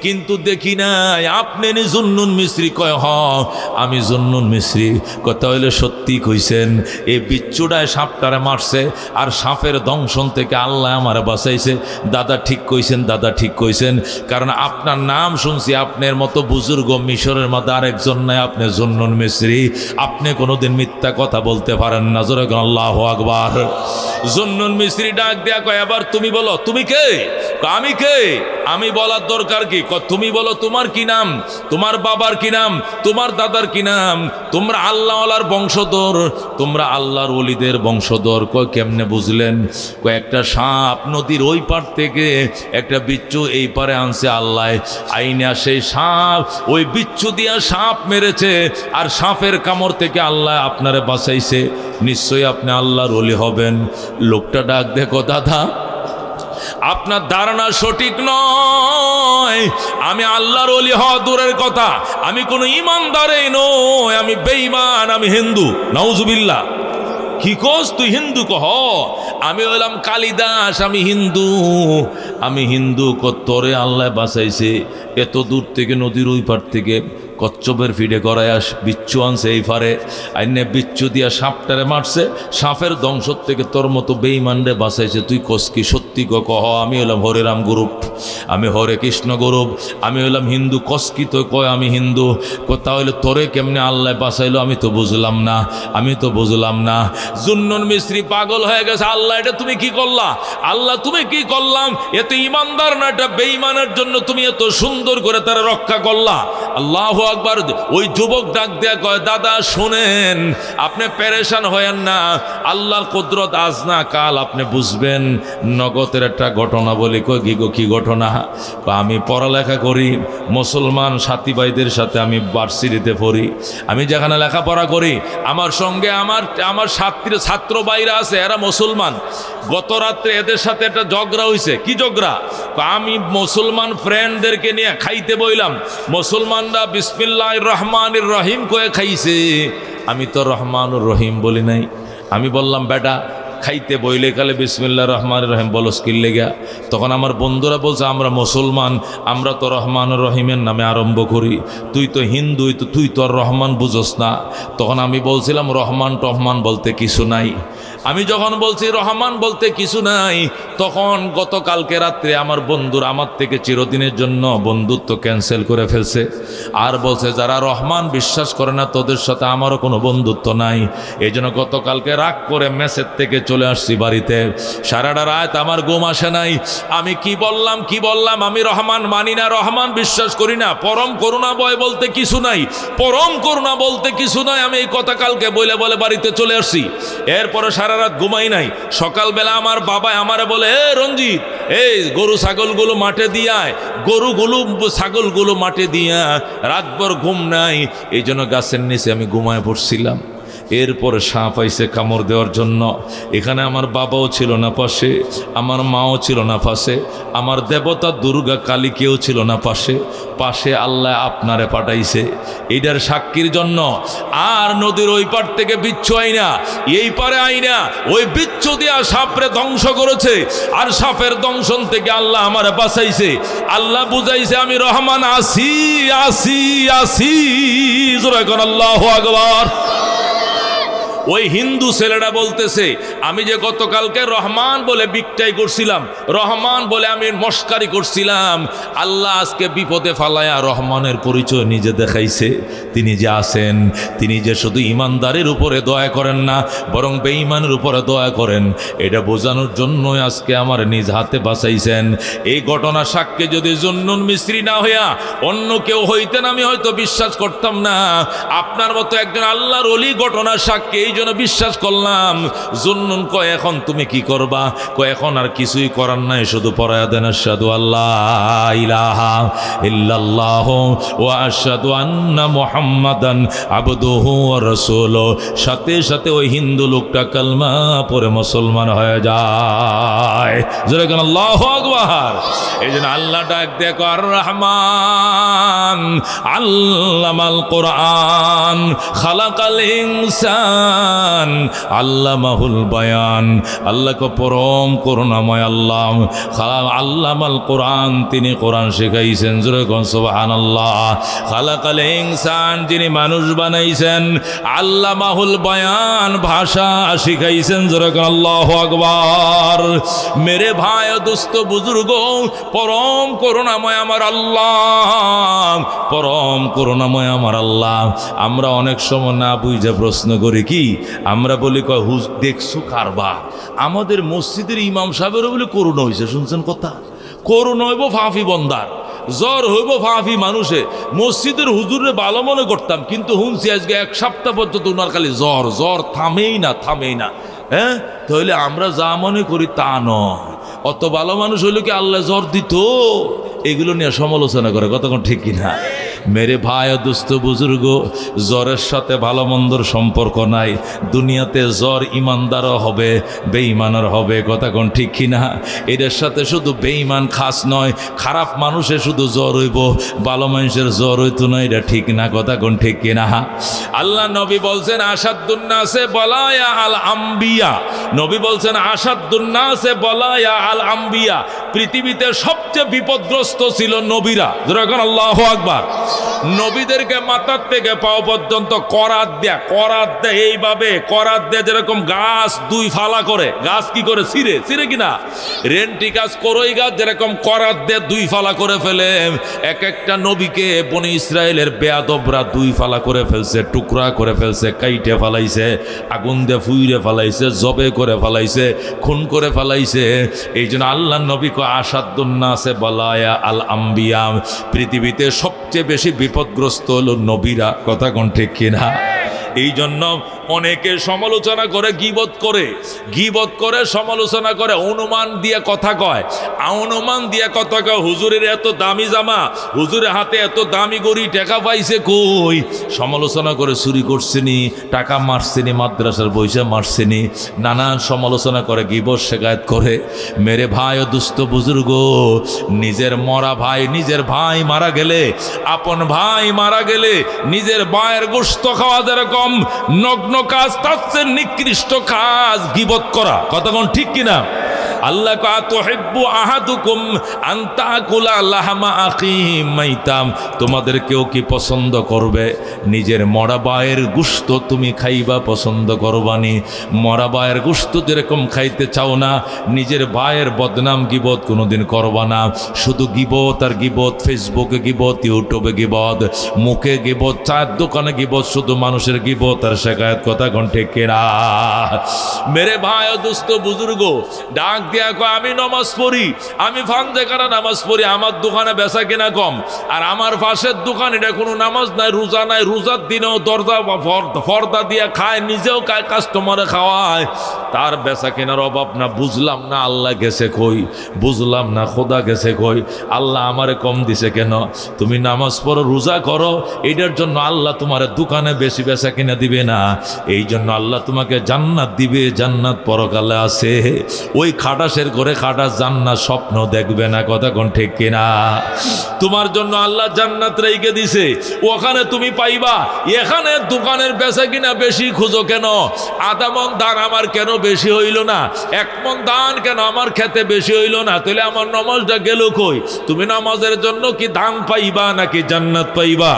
কিন্তু দেখি নাই, আপনি নি জুন্নুন মিস্ত্রি? কয় হ আমি জুন্নুন মিস্ত্রি। কথা হইলে সত্যি কইছেন, এই বিচ্ছুটায় সাপটারে মারছে আর সাপের দংশন থেকে আল্লাহ আমারে বাঁচাইছে। দাদা ঠিক কইছেন, দাদা ঠিক কইছেন, কারণ আপনার নাম শুনছি। আপনার মতো বুজুর্গ মিশরের মধ্যে আরেকজন নাই, আপনি জুন্নুন মিস্ত্রি। আপনি কোনোদিন মিথ্যা কথা বলতে পারেন না। জোরে আল্লাহু আকবার। জুন্নুন মিস্ত্রি ডাক দেয়া কয়, এবার তুমি বলো তুমি কে? আমি কে? আমি বলার দরকার কি? তুমি বলো তোমার কি নাম, তোমার বাবার কি নাম, তোমার দাদার কি নাম? তোমরা আল্লাহওয়ালার বংশধর, তোমরা আল্লাহর ওলিদের বংশধর। কয় কেমনে বুঝলেন? কয়েকটা সাপ নদীর ওই পার থেকে একটা বিচ্ছু এই পারে আনছে আল্লাহ। আইনা সেই সাপ ওই বিচ্ছু দিয়া সাপ মেরেছে আর সাপের কামড় থেকে আল্লাহ আপনারে বাঁচাইছে। নিশ্চয়ই আপনি আল্লাহর ওলি হবেন। লোকটা ডাক দেখো, দাদা আপনার ধারণা সঠিক নয়। আমি আল্লাহর ওলি হওয়া দূরের কথা, আমি কোনো ইমানদারই নই, আমি বেঈমান, আমি হিন্দু। নাউজুবিল্লাহ। কি কোস তুই হিন্দু কহ? আমি হলাম কালিদাস, আমি হিন্দু। আমি হিন্দু তোরে আল্লাহ বাঁচাইছে এত দূর থেকে, নদীর ওই পার থেকে কচ্ছপের ফিডে করায় বিচ্ছু আনছে এই ফারে, আইনে বিচ্ছু দিয়া সাপটারে মারছে, সাপের দংশ থেকে তোর মতো বেঈমানরে বাঁচাইছে। তুই কস কি সত্যি কহ? আমি হলাম হরে রাম গ্রুপ, আমি হরে কৃষ্ণ গ্রুপ, আমি হলাম হিন্দু। কস কি তো কয় আমি হিন্দু। তাহলে তোরে কেমনে আল্লাহ বাঁচাইলো? আমি তো বুঝলাম না, আমি তো বুঝলাম না। জুন্নুন মিস্ত্রি পাগল হয়ে গেছে, আল্লাহ এটা তুমি কি করলা? আল্লাহ তুমি কি করলাম? এত ইমানদার না এটা বেঈমানের জন্য তুমি এত সুন্দর করে তারা রক্ষা করলা। আল্লাহু আকবার। ওই যুবক ডাক দেয়া কয়, দাদা শোনেন, আপনি পেরেশান হয়েন না, আল্লাহর কুদরত আজ না কাল আপনি বুঝবেন। নগদের একটা ঘটনা বলি। কই কি ঘটনা? আমি পড়ালেখা করি, মুসলমান সাথী ভাইদের সাথে আমি ভার্সিটিতে পড়ি। আমি যেখানে লেখাপড়া করি আমার সঙ্গে আমার ছাত্র ভাইরা আছে, এরা মুসলমান। গত রাত্রে এদের সাথে একটা ঝগড়া হয়েছে। কি ঝগড়া? আমি মুসলমান ফ্রেন্ডদেরকে নিয়ে খাইতে বইলাম, মুসলমানরা বিসমিল্লাহির রহমানির রহিম কয়ে খাইছে, আমি তো রহমানুর রহিম বলি নাই। আমি বললাম বেটা খাইতে বইলে কালে বিসমিল্লাহির রহমানির রহিম বলস কি লেগা? তখন আমার বন্ধুরা বলছে আমরা মুসলমান, আমরা তো রহমানুর রহিমের নামে আরম্ভ করি, তুই তো হিন্দু, তুই তো আর রহমান বুঝোস না। তখন আমি বলছিলাম রহমান টহমান বলতে কিছু নাই। আমি যখন বলছি রহমান বলতে কিছু নাই, তখন গতকালকে রাত্রে আমার বন্ধুরা আমার থেকে চিরদিনের জন্য বন্ধুত্ব ক্যান্সেল করে ফেলছে, আর বলছে যারা রহমান বিশ্বাস করে না তোদের সাথে আমারও কোনো বন্ধুত্ব নাই। এই জন্য গতকালকে রাগ করে মেসেজ থেকে চলে আসছি বাড়িতে। সারাটা রাত আমার ঘুম আসে নাই। আমি কি বললাম, আমি রহমান মানি না, রহমান বিশ্বাস করি না, পরম করুণা বয় বলতে কিছু নাই, পরম করুণা বলতে কিছু নাই। আমি এই কথা কালকে বলে বাড়িতে চলে আসছি। এরপরে সারা রাত ঘুমাই নাই। সকালবেলা আমার বাবা আমারে বলে, এ রঞ্জিত, এই গরু ছাগলগুলো মাঠে দিয়ায়, ছাগলগুলো মাঠে দিয়া, রাতভর ঘুম নাই। এই জন্য গাছের নিচে আমি ঘুমায় পড়ছিলাম। এরপরে সাপ আইছে কামড় দেওয়ার জন্য। এখানে আমার বাবাও ছিল না পাশে, আমার মাও ছিল না পাশে, আমার দেবতা দুর্গা কালী কেউ ছিল না পাশে আল্লাহ আপনারে পাঠাইছে এইটার সাক্ষীর জন্য। আর নদীর ওই পার থেকে বিচ্ছু আইনা এই পারে আইনা ওই বিচ্ছু দিয়া সাপরে ধ্বংস করেছে, আর সাপের দংশন থেকে আল্লাহ আমারে বাঁচাইছে। আল্লাহ বুঝাইছে আমি রহমান আসি আসি আসি। জোরে কোন আল্লাহু আকবার। ওই হিন্দু ছেলেটা বলতেছে আমি যে গতকালকে রহমান বলে বিকটাই করছিলাম, রহমান বলে আমি মস্কারি করছিলাম, আল্লাহ আজকে বিপদে ফালায়া রহমানের পরিচয় নিজে দেখাইছে। তিনি যে আছেন, তিনি যে শুধু ইমানদারের উপরে দয়া করেন না, বরং বেঈমানের উপরে দয়া করেন, এটা বোঝানোর জন্যই আজকে আমার নিজ হাতে বাঁচাইছেন। এই ঘটনা সাক্ষী যদি জুন্নুন মিস্ত্রি না হইয়া অন্য কেউ হইতেন আমি হয়তো বিশ্বাস করতাম না। আপনার মতো একজন আল্লাহর ওলি ঘটনা সাক্ষী, এই জন্য বিশ্বাস করলাম। জুন্নুন কয় এখন তুমি কি করবা? কয় এখন আর কিছুই করার নাই, শুধু পড়ায়া দেন আশহাদু আল্লাহ ইলাহা ইল্লাল্লাহু ওয়া আশহাদু আন্না মুহাম্মাদান আবদুহু ওয়া রাসূলুহু। সাথে সাথে ওই হিন্দু লোকটা কালমা পড়ে মুসলমান হয়ে যায়। জোরে বলেন আল্লাহু আকবার। এই জন্য আল্লাহ ডাক দেখো আর রহমান আল্লামাল কোরআন খালাকাল ইনসান আল্লামাহুল বায়ান। আল্লাহকে পরম করুণাময় আল্লাহ আল্লামাল কোরআন, তিনি কোরআন শিখাইছেন। জোরে কোন সুবহানাল্লাহ। খালাকাল ইনসান, যিনি মানুষ বানাইছেন। আল্লামাহুল বায়ান, ভাষা শিখাইছেন। জোরে কোন আল্লাহু আকবার। মেরে ভাই দোস্ত বুজুর্গ, পরম করুণাময় আমার আল্লাহ, পরম করুণাময় আমার আল্লাহ। আমরা অনেক সময় না বুঝে প্রশ্ন করি কি, আমরা বলি হুজ দেখছো কারবা। আমাদের মসজিদের ইমাম সাহেবেরও বলে করুণা হয়েছে, শুনছেন কথা? করুণা হইব ফাফি বন্দার, জ্বর হইব ফাফি মানুষে। মসজিদের হুজুরে ভালো মনে করতাম, কিন্তু শুনছি আজকে এক সপ্তাহ পর্যন্ত ওনার খালি জ্বর থামেই না। হ্যাঁ, তাহলে আমরা যা মনে করি তা নয়। অত ভালো মানুষ হইলে কি আল্লাহ জ্বর দিত? এগুলো নিয়ে সমালোচনা করে, কতক্ষণ ঠিক কিনা? মেরে ভাই ও দোস্ত বুজুর্গ, জ্বরের সাথে ভালো মন্দর সম্পর্ক নাই। দুনিয়াতে জ্বর ইমানদারও হবে, বেঈমানের হবে, কথা কোন ঠিক কিনা? এদের সাথে শুধু বেঈমান খাস নয়, খারাপ মানুষের শুধু জ্বর হইব, ভালো মানুষের জ্বর হইতো না, এটা ঠিক না, কথা কোন ঠিক কিনা? আল্লাহ নবী বলছেন আসাদুন্নাসে বলায়া আল আম্বিয়া, নবী বলছেন আসাদুন্নাসে বলায়া আল আম্বিয়া, পৃথিবীতে সবচেয়ে বিপদগ্রস্ত ছিল নবীরা। যখন আল্লাহু আকবার। নবীদেরকে মাথার থেকে পাও পর্যন্ত করাত দেয়, এইভাবে করাত দেয় যেরকম গাছ দুই ফালা করে, গাছ কি করে ছিঁড়ে কিনা, রেন্টি গাছ করই গাছ যেরকম করাত দিয়ে দুই ফালা করে ফেলে, এক একটা নবীকে বনি ইসরায়েলের বেয়াদবরা দুই ফালা করে ফেলছে, টুকরা করে ফেলছে, কাইটে ফেলাইছে, আগুন দিয়ে ফুইরে ফেলাইছে, জবে করে ফেলাইছে, খুন করে ফেলাইছে। এই জন্য আল্লাহ নবী কো আসাদুন্নাসে বলায়া আল আম্বিয়া, পৃথিবীতে সবচেয়ে বেশি বিপদগ্রস্ত হলো নবীরা, কথা কোন ঠিক কিনা? এই জন্য অনেকে সমালোচনা করে, গীবত করে সমালোচনা করে, অনুমান দিয়ে কথা কয়, অনুমান দিয়ে কথা কয়, হুজুরের এত দামি জামা, হুজুরের হাতে এত দামি গড়ি, টাকা পাইছে কই? সমালোচনা করে, চুরি করছেনি, টাকা মারছেনি, মাদ্রাসার পয়সা মারছেনি, নানান সমালোচনা করে, গীবত শেখায়ত করে। মেরে ভাই ও দুস্থ বুজুর্গ, নিজের মরা ভাই, নিজের ভাই মারা গেলে, আপন ভাই মারা গেলে, নিজের ভাইয়ের গোশত খাওয়া যেরকম নগ্ন কাজ, তার চেয়ে নিকৃষ্ট কাজ গীবত করা, কথা কোন ঠিক কিনা? আল্লাহ তুহিব্বু আহাদুকুম আন তাকুলা লাহমা আখিহি মাইতাম, তোমাদের কেউ কি পছন্দ করবে নিজের মরা ভাইয়ের গোশত তুমি খাইবা, পছন্দ করবানি? মরা ভাইয়ের গোশত যেরকম খাইতে চাও না, নিজের ভাইয়ের বদনাম গীবত কোনোদিন করবা না। শুধু গীবত আর গীবত, ফেসবুকে গীবত, ইউটিউবে গীবত, মুখে গীবত, চায়ের দোকানে গীবত, শুধু মানুষের গীবত আর শেখায়ত, কথা কোন ঠিক কিনা? মেরে ভাই ও দোস্ত বুজুর্গ, ডাক দিয়া কয় আমি নামাজ পড়ি, আমি ফান্দেখানা নামাজ পড়ি, আমার দোকানে বেচা কেনা কম, আর আমার পাশের দোকান এটা কোনো নামাজ নাই, রোজা নাই, রোজার দিনেও দরজা ফর্দা দিয়ে খায়, নিজেও খায়, কাস্টমারে খাওয়ায়, তার বেচা কেনার অভাব না। বুঝলাম না আল্লাহ গেছে কই, বুঝলাম না খোদা গেছে কই, আল্লাহ আমারে কম দিছে কেন? তুমি নামাজ পড়ো, রোজা করো, এটার জন্য আল্লাহ তোমার দোকানে বেশি বেচা কিনা দিবে না, এই জন্য আল্লাহ তোমাকে জান্নাত দিবে, জান্নাত পরকালে আছে। ওই খাটাসের ঘরে খাটাস জান্নাত স্বপ্ন দেখবে না, কথা কোন ঠিক কিনা? তোমার জন্য আল্লাহ জান্নাত রেখে দিছে, ওখানে তুমি পাইবা। এখানে দোকানের বেচা কিনা বেশি খুঁজো কেন? আধা মন ধান আমার কেন বেশি হইল না? 1 মন ধান কেন আমার খেতে বেশি হইল না? তাহলে আমার নামাজটা গেল কই? তুমি নামাজের জন্য কি ধান পাইবা নাকি জান্নাত পাইবা?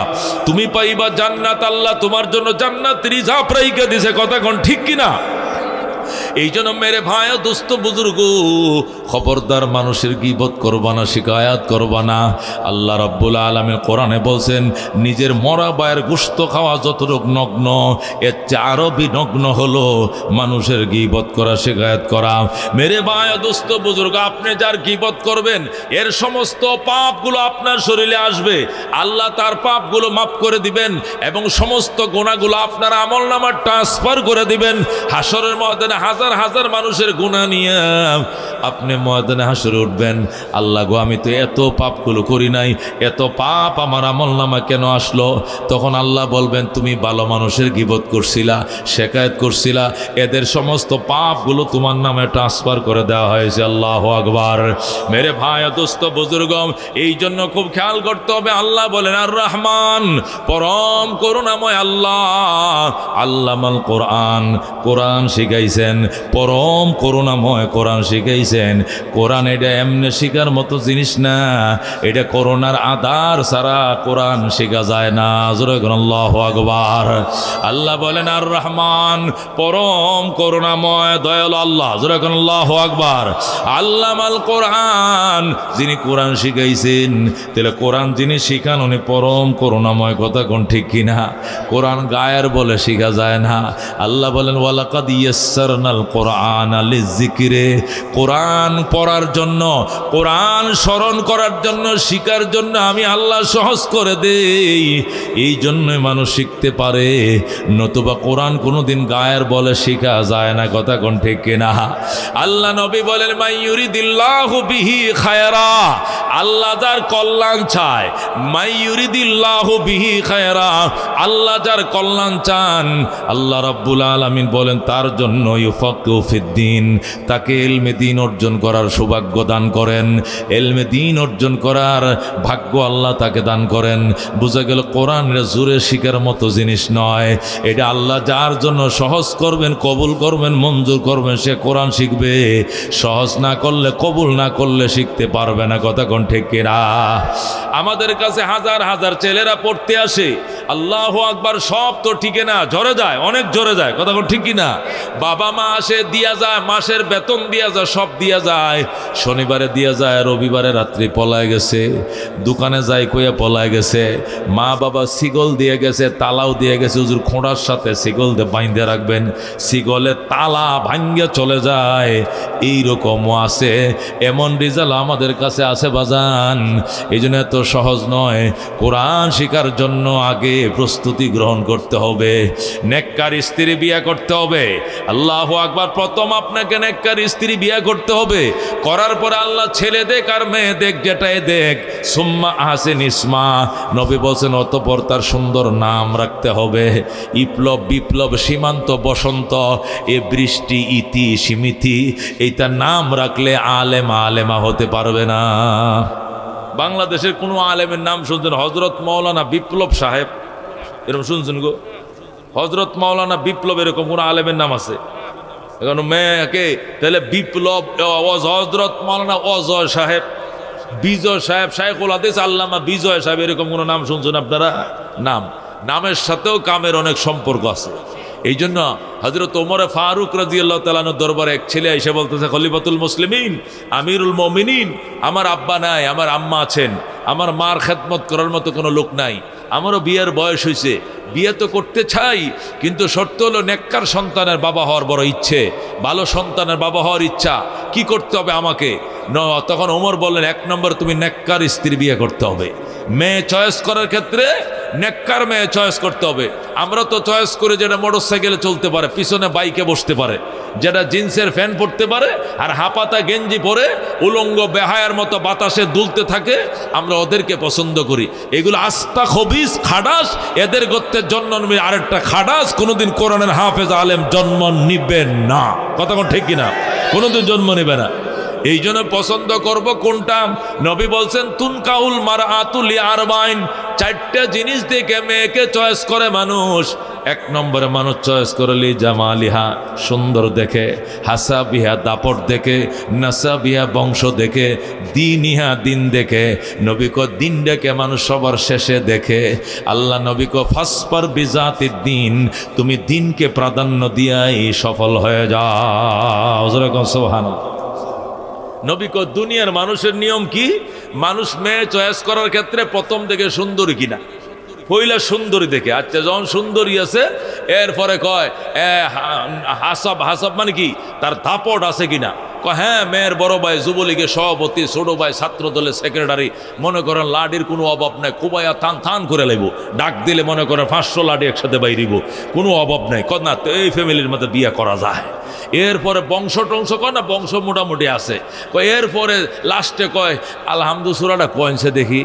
তুমি পাইবা জান্নাত, আল্লাহ তোমার জন্য জান্নাত রিজার্ভ রেখে দিছে, কথা কোন ঠিক কিনা? এই জন্য মেরে ভাই ও দোস্ত বুজুর্গ, খবরদার মানুষের গীবত করবা না, শিকায়াত করবা না। আল্লাহ রাব্বুল আলামিন কোরআনে বলছেন, নিজের মরা ভাইয়ের গোশত খাওয়া যতটুক নগ্ন, এর চেয়ে আরো বিনগ্ন হলো মানুষের গীবত করা, শিকায়াত করা। মেরে ভাই ও দোস্ত বুজুর্গ, আপনি যার গীবত করবেন, এর সমস্ত পাপগুলো আপনার শরীরে আসবে, আল্লাহ তার পাপগুলো মাফ করে দিবেন এবং সমস্ত গুনাহগুলো আপনার আমলনামায় ট্রান্সফার করে দিবেন। হাসরের ময়দানে হাজার হাজার মানুষের গুনাহ নিয়ে আপনি ময়দানে হাসরে উঠবেন, আল্লাহ গো আমি তো এত পাপগুলো করি নাই, এত পাপ আমার আমলনামা কেন আসলো? তখন আল্লাহ বলবেন, তুমি ভালো মানুষের গীবত করছিলা, শিকায়াত করছিলা, এদের সমস্ত পাপগুলো তোমার নামে ট্রান্সফার করে দেওয়া হয়েছে। আল্লাহু আকবার। মেরে ভাই দোস্ত বুজুর্গ, এই জন্য খুব খেয়াল করতে হবে। আল্লাহ বলেন আর রহমান, পরম করুণাময় আল্লাহ, আল্লামাল কোরআন, কোরআন শিখাইছেন, পরম করুণাময় কোরআন শিখাইছেন। কোরআন এটা এমনি শিখার মতো জিনিস না, এটা করোনার আধার ছাড়া কোরআন শেখা যায় না। জোরে বলেন আল্লাহু আকবার। আল্লাহ বলেন আর রহমান, পরম করুণাময় দয়ালু আল্লাহ। জোরে বলেন আল্লাহু আকবার। আল্লামাল কোরআন, যিনি কোরআন শিখাইছেন, তাহলে কোরআন যিনি শিখান উনি পরম করুণাময়, কথা কোন ঠিক কিনা? কোরআন গায়ের বলে শিখা যায় না। আল্লাহ বলেন ওয়ালাকাদ ইয়াসসারনাল ইয়াসসারনাল কোরআনা লিযিকরি, কোরআন পড়ার জন্য, কোরআন স্মরণ করার জন্য, শিকার জন্য আমি আল্লাহ সহজ করে দেই। এই জন্যই মানুষ শিখতে পারে, নতুবা কোরআন কোনোদিন গায়ের বলে শেখা যায় না। কথা কোন ঠিক কিনা? আল্লাহ নবী বলেন মান ইউরিদিল্লাহু বিহি খায়রা, আল্লাহ যার কল্যাণ চায়, মান ইউরিদিল্লাহু বিহি খায়রা, আল্লাহ যার কল্যাণ চান, আল্লাহ রাব্বুল আলামিন বলেন তার জন্য ইউফাক্কিহু ফিদ্দিন, তাকে ইলমে দ্বীন অর্জন করার সৌভাগ্য দান করেন, ইলমে দ্বীন অর্জন করার ভাগ্য আল্লাহ তাকে দান করেন। বোঝা গেল কোরআন জোরে শিখার মতো জিনিস নয়, এটা আল্লাহ যার জন্য সহজ করবেন, কবুল করবেন, মঞ্জুর করবেন, সে কোরআন শিখবে। সহজ না করলে, কবুল না করলে শিখতে পারবে না। কথা কোন ঠিক কিনা? আমাদের কাছে হাজার হাজার ছেলেরা পড়তে আসে, আল্লাহু আকবার, সব তো ঠিক না, ঝরে যায়, অনেক ঝরে যায়। কথা কোন ঠিক কিনা? বাবা মা আসে, দিয়া যায়, মাসের বেতন দিয়া যায়, সব দিয়া যায়, শনিবারে দিয়া যায়, রবিবারে রাত্রি পলায় গেছে, দোকানে যায় কইয়া পলায় গেছে, মা বাবা শিকল দিয়ে গেছে, তালাও দিয়ে গেছে, হুজুর খোঁড়ার সাথে শিকল দিয়ে বাইন্ধে রাখবেন, শিকলে তালা ভাঙ্গে চলে যায়। এইরকমও আছে, এমন রেজাল্ট আমাদের কাছে আছে বাজান। এই জন্য এত সহজ নয়। কোরআন শেখার জন্য আগে প্রস্তুতি গ্রহণ করতে হবে, নেককার স্ত্রী বিয়ে করতে হবে। আল্লাহু আকবার, প্রথম আপনাকে নেককার স্ত্রী বিয়ে করতে হবে, করার পরে আল্লাহ ছেলে দেখ আর মেয়ে দেখ, যেটাই দেখ, সুম্মা আহসিন ইসমা, নবী বলছেন অতঃপর তার সুন্দর নাম রাখতে হবে। বিপ্লব, বিপ্লব, সীমান্ত, বসন্ত, এ বৃষ্টি, ইতি, সীমিতি, এইটা নাম রাখলে আলেম আলেমা হতে পারবে না। বাংলাদেশের কোনো আলেমের নাম শুনছেন? হজরত মাওলানা বিপ্লব সাহেব এরকম শুনছেন গো? হজরত মাওলানা বিপ্লব এরকম কোনো আলেমের নাম আছে? এখন মেয়েকে তাহলে বিপ্লব, হজরত মাওলানা অজয় সাহেব, বিজয় সাহেব, শাইখুল হাদিস আল্লামা বিজয় সাহেব, এরকম কোনো নাম শুনছেন আপনারা? নামের সাথেও কামের অনেক সম্পর্ক আছে। এই জন্য হযরত ওমর ফারুক রাদিয়াল্লাহু তাআলা আনহুর দরবারে এক ছেলে এসে বলতেছে, খলিফাতুল মুসলিমিন, আমিরুল মুমিনিন, আমার আব্বা নাই, আমার আম্মা আছেন, আমার মার খেদমত করার মতো কোনো লোক নাই, আমারও বিয়ের বয়স হয়েছে, বিয়ে তো করতে চাই, কিন্তু শর্ত হলো নেককার সন্তানের বাবা হওয়ার বড় ইচ্ছে, ভালো সন্তানের বাবা হওয়ার ইচ্ছা, কি করতে হবে আমাকে? তখন ওমর বললেন, এক নম্বর তুমি নেককার স্ত্রী বিয়ে করতে হবে। মেয়ে চয়েস করার ক্ষেত্রে নেককার মেয়ে চয়েস করতে হবে। আমরা তো চয়েস করে যেটা মোটর সাইকেলে চলতে পারে, পিছনে বাইকে বসতে পারে, যেটা জিন্সের ফ্যান পরতে পারে আর হাপাতা গেঞ্জি পরে উলঙ্গ বেহায়ার মতো বাতাসে দুলতে থাকে, আমরা ওদেরকে পছন্দ করি। এগুলো আস্তা খবিস, খাডাস, এদের গোত্রের জন্ম নিবে আরেকটা খাডাস, কোনোদিন কোরআনের হাফেজ আলেম জন্ম নিবে না। কথা কোন ঠিক কিনা? কোনোদিন জন্ম নেবে না। এই জন্য পছন্দ করব কোনটা? নবী বলছেন তুনকাউল মারআতু লিআরবাইন, চারটা জিনিস দেখে মেয়েকে চয়েস করে মানুষ। এক নম্বরে মানুষ চয়েস করলি জামালিহা, সুন্দর দেখে, হাসাবিহা, দাপট দেখে, নাসাবিহা, বংশ দেখে, দিনিহা, দিন দেখে। নবী কো দিন দেখে মানুষ সবার শেষে দেখে। আল্লাহ নবী কো ফাসপার বিজাতিদ দিন, তুমি দিনকে প্রাধান্য দিয়াই সফল হয়ে যাও। সুবহানাল্লাহ। নবী কো দুনিয়ার মানুষের নিয়ম কি? মানুষ মেয়ে চয়েস করার ক্ষেত্রে প্রথম দেখে সুন্দরী কিনা, পয়লা সুন্দরী দেখে, আচ্ছা যখন সুন্দরী আছে এরপরে কয় হাসাব, হাসাব মানে কি? তার দাপট আছে কিনা। হ্যাঁ, মেয়ের বড় ভাই যুবলীগের সভাপতি, ছোট ভাই ছাত্র দলের সেক্রেটারি, মনে করেন লাডির কোনো অভাব নাই, কুবাইয়া থান থান করে লাইব, ডাক দিলে মনে করেন 500 লাডি একসাথে বাইরিব, কোনো অভাব নাই। না, তো এই ফ্যামিলির মধ্যে বিয়ে করা যায়। এরপরে বংশ টংশ কয় না, বংশ মোটামুটি আছে। এরপরে লাস্টে কয় আলহামদুলিল্লাহ সূরাটা কইছে দেখি,